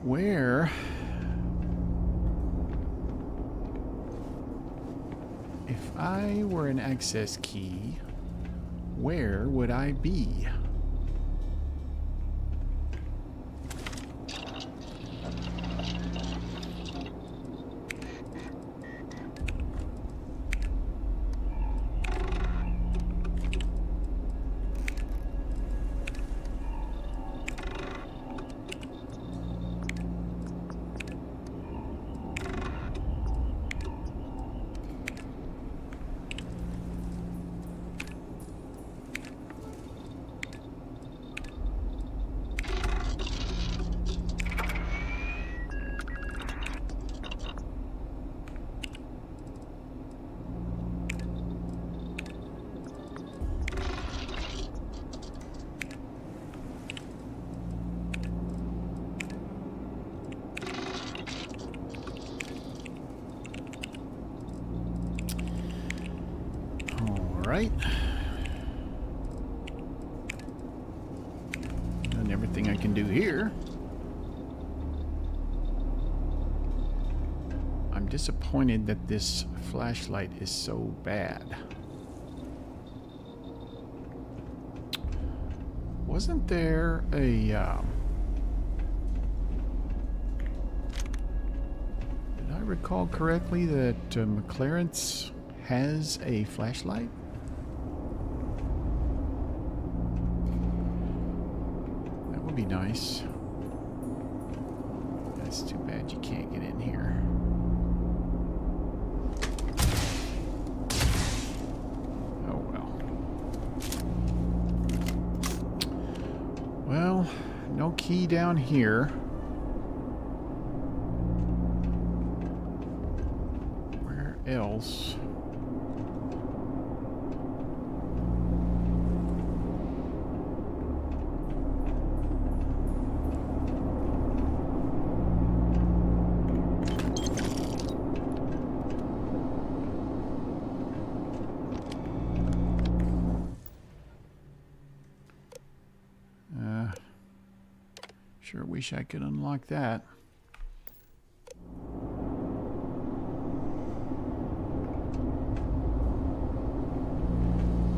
Where, if I were an access key, where would I be? Right. Done everything I can do here. I'm disappointed that this flashlight is so bad. Wasn't there a did I recall correctly that McLaren's has a flashlight? Be nice. That's too bad you can't get in here. Oh well. Well, no key down here. Where else? Sure wish I could unlock that.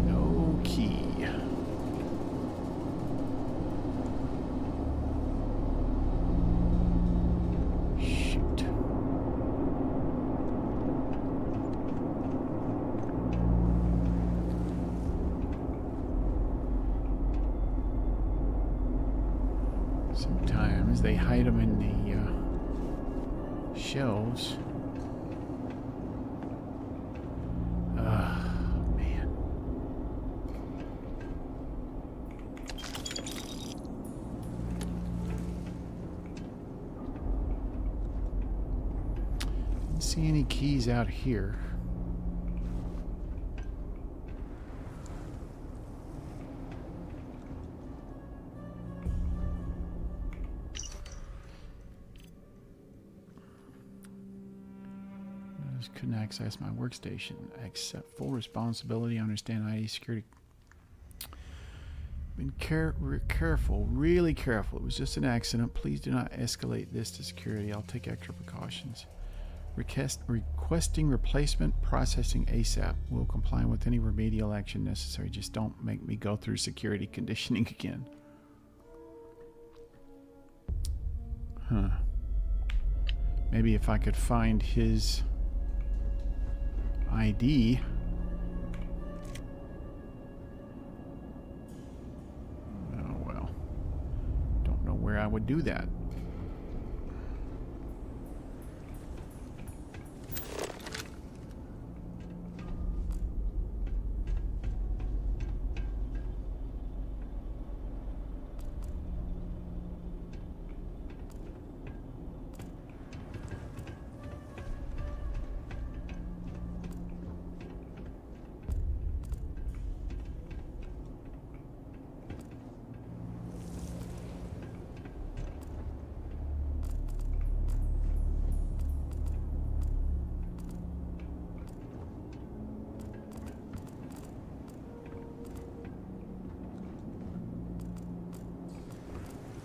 No key. Shoot. Sometimes they hide them in the shelves. Man. Didn't see any keys out here. Couldn't access my workstation. Accept full responsibility. Understand ID security. Been careful, really careful. It was just an accident. Please do not escalate this to security. I'll take extra precautions. Requesting replacement processing ASAP. Will comply with any remedial action necessary. Just don't make me go through security conditioning again. Huh. Maybe if I could find his ID. I would do that.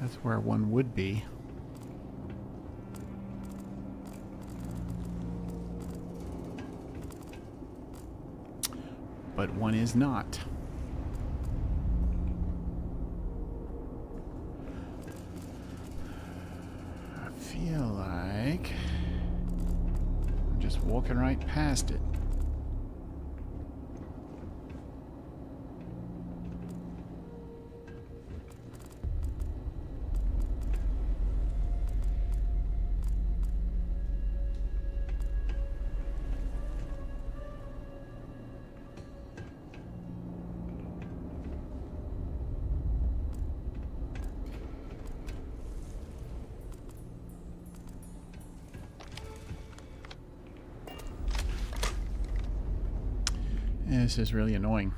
That's where one would be. But one is not. I feel like I'm just walking right past it. This is really annoying.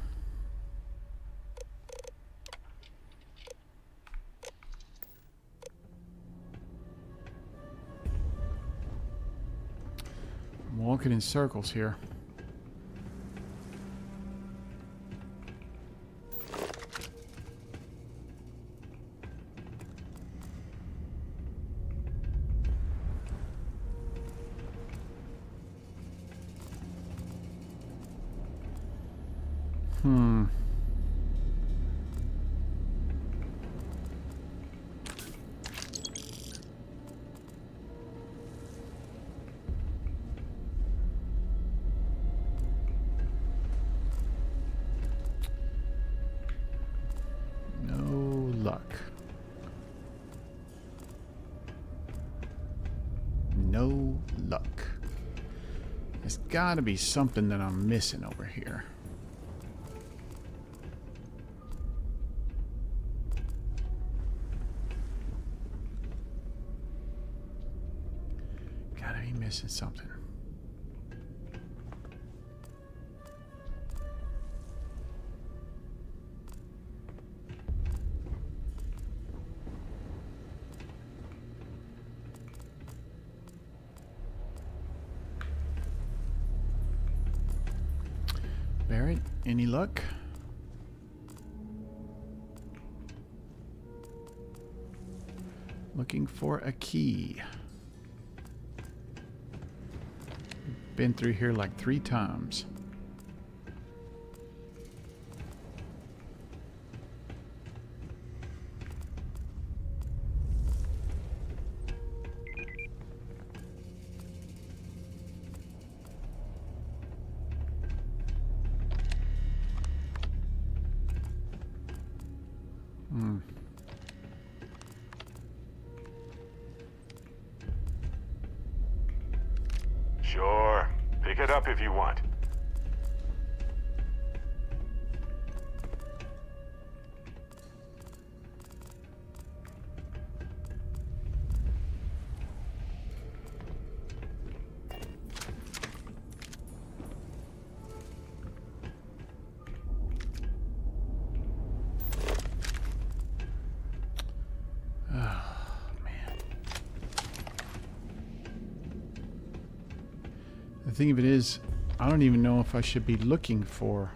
I'm walking in circles here. No luck. There's gotta be something that I'm missing over here. Gotta be missing something. Barrett, any luck? Looking for a key. Been through here like 3 times. Sure. Pick it up if you want. The thing of it is, I don't even know if I should be looking for...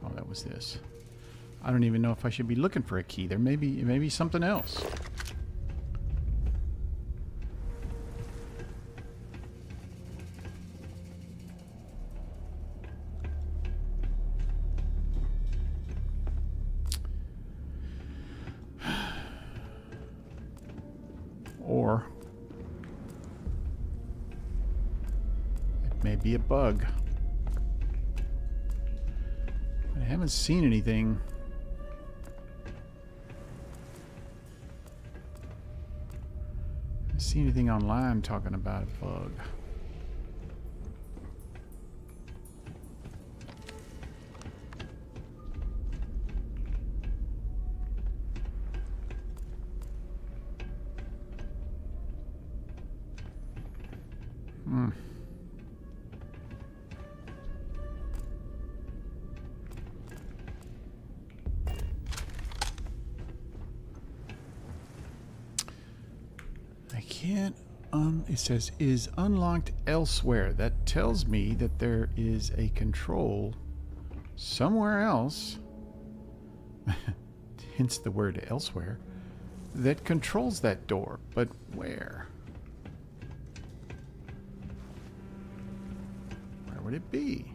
Oh, that was this. I don't even know if I should be looking for a key. There may be something else. Or it may be a bug. But haven't seen anything. I haven't seen anything online talking about a bug. I can't, it says is unlocked elsewhere. That tells me that there is a control somewhere else, hence the word elsewhere, that controls that door. But where? Where would it be?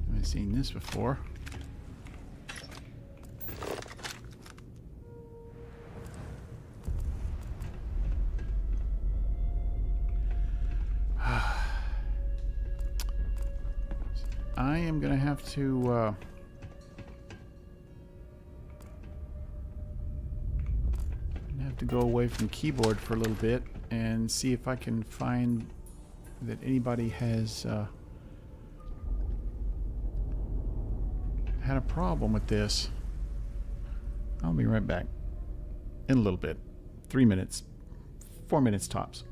Haven't seen this before. I am gonna have to go away from keyboard for a little bit and see if I can find that anybody has had a problem with this. I'll be right back in a little bit. 3 minutes, 4 minutes tops.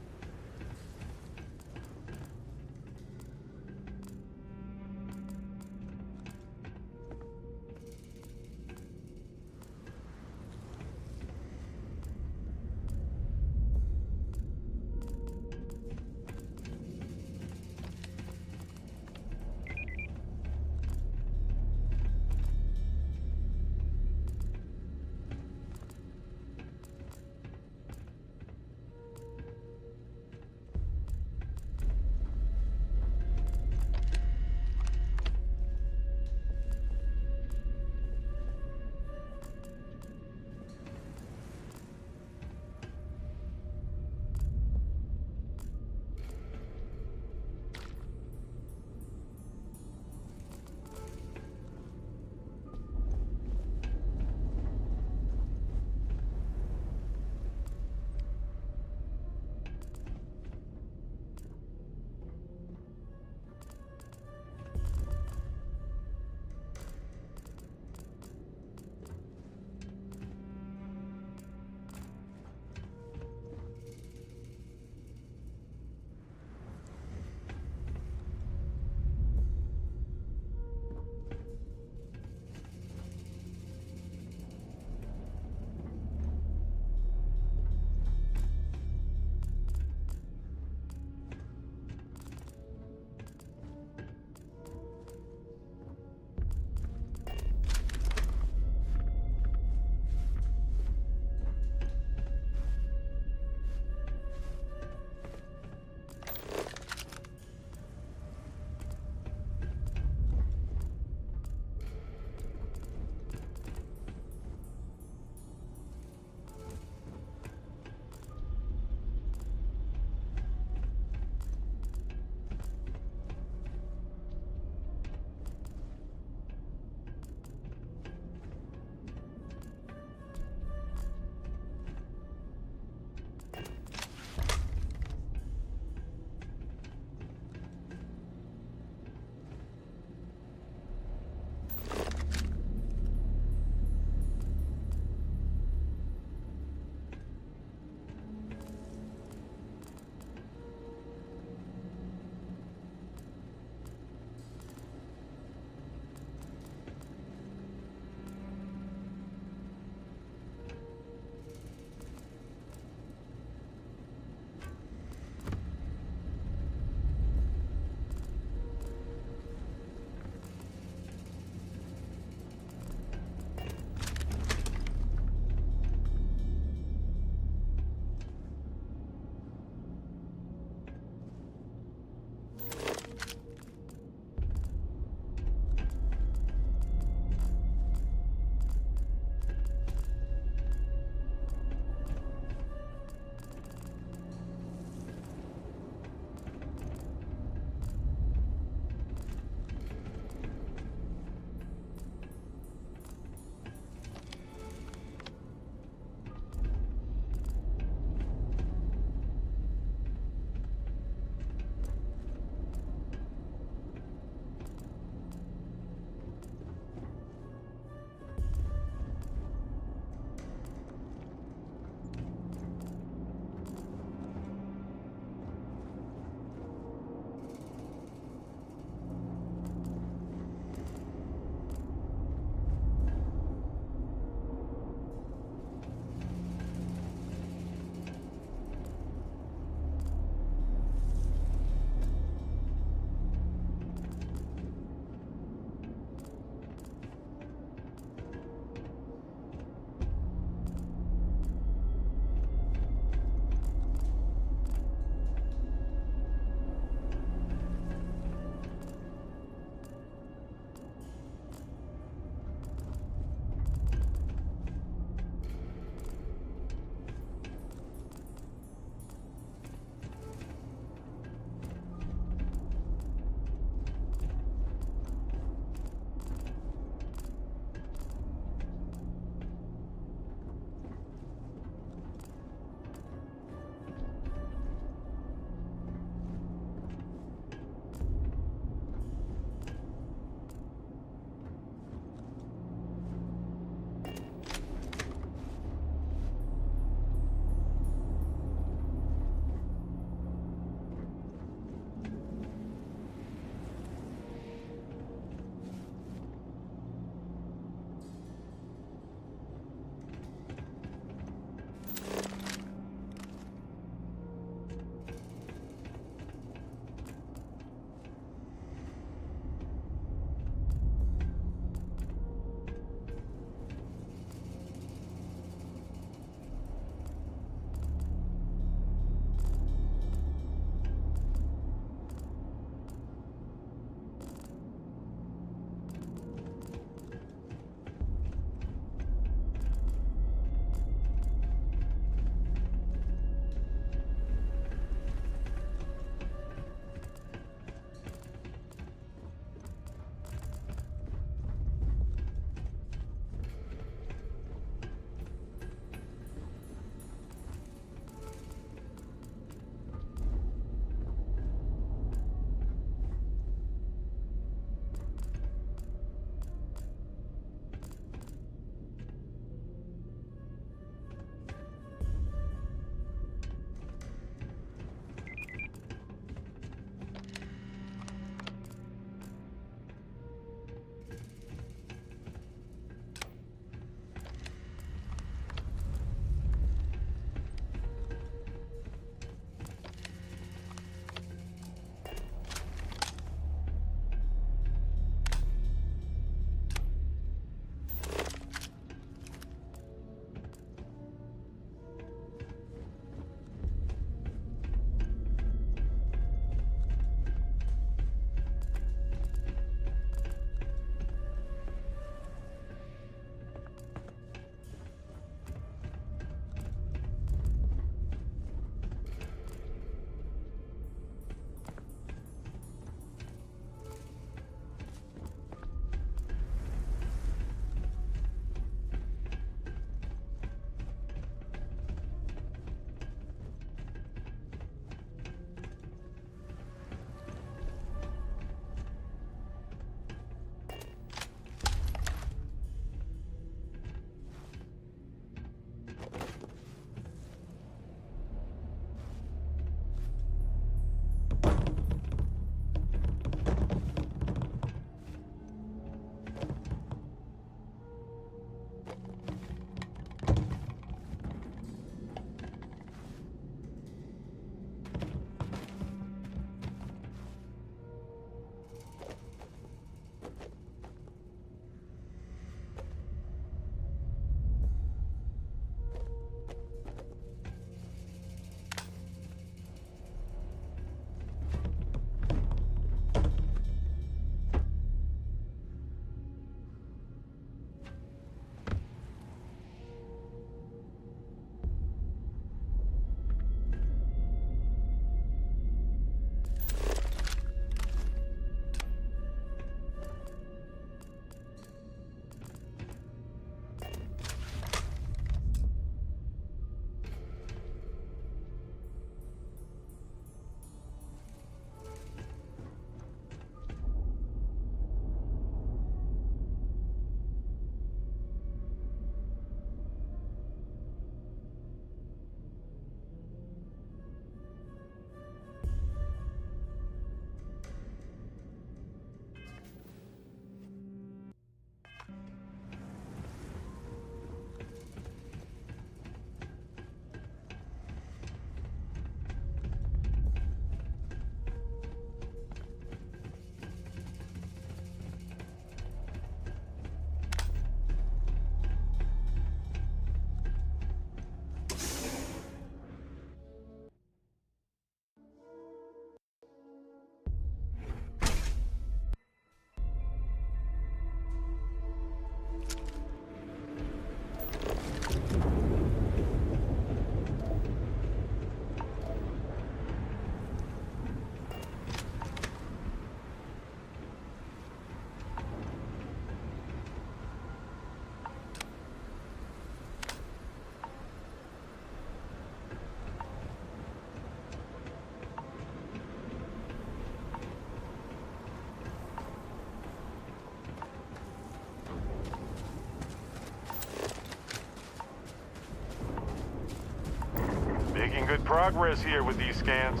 progress here with these scans?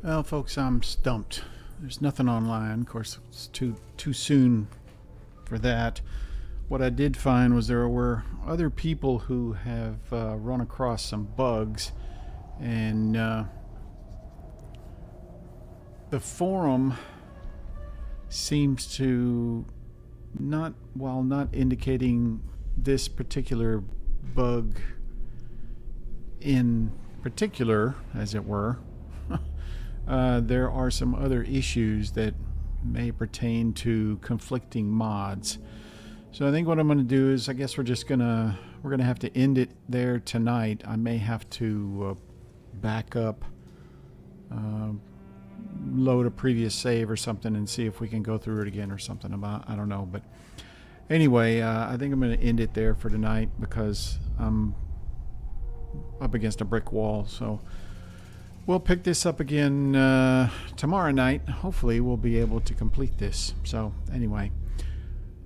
Well, folks, I'm stumped. There's nothing online. Of course, it's too soon for that. What I did find was there were other people who have run across some bugs, and the forum seems to while not indicating this particular bug in particular, as it were, there are some other issues that may pertain to conflicting mods. So I think what I'm going to do is, I guess we're gonna have to end it there tonight. I may have to back up, load a previous save or something, and see if we can go through it again or something. I don't know, but anyway, I think I'm going to end it there for tonight because I'm up against a brick wall. So we'll pick this up again tomorrow night. Hopefully we'll be able to complete this. So anyway,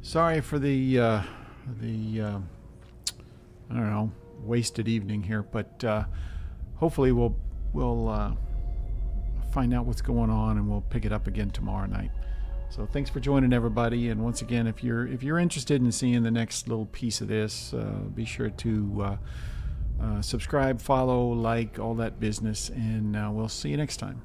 sorry for the I don't know, wasted evening here, but hopefully we'll find out what's going on, and we'll pick it up again tomorrow night. So thanks for joining, everybody. And once again, if you're interested in seeing the next little piece of this, be sure to subscribe, follow, like, all that business, and we'll see you next time.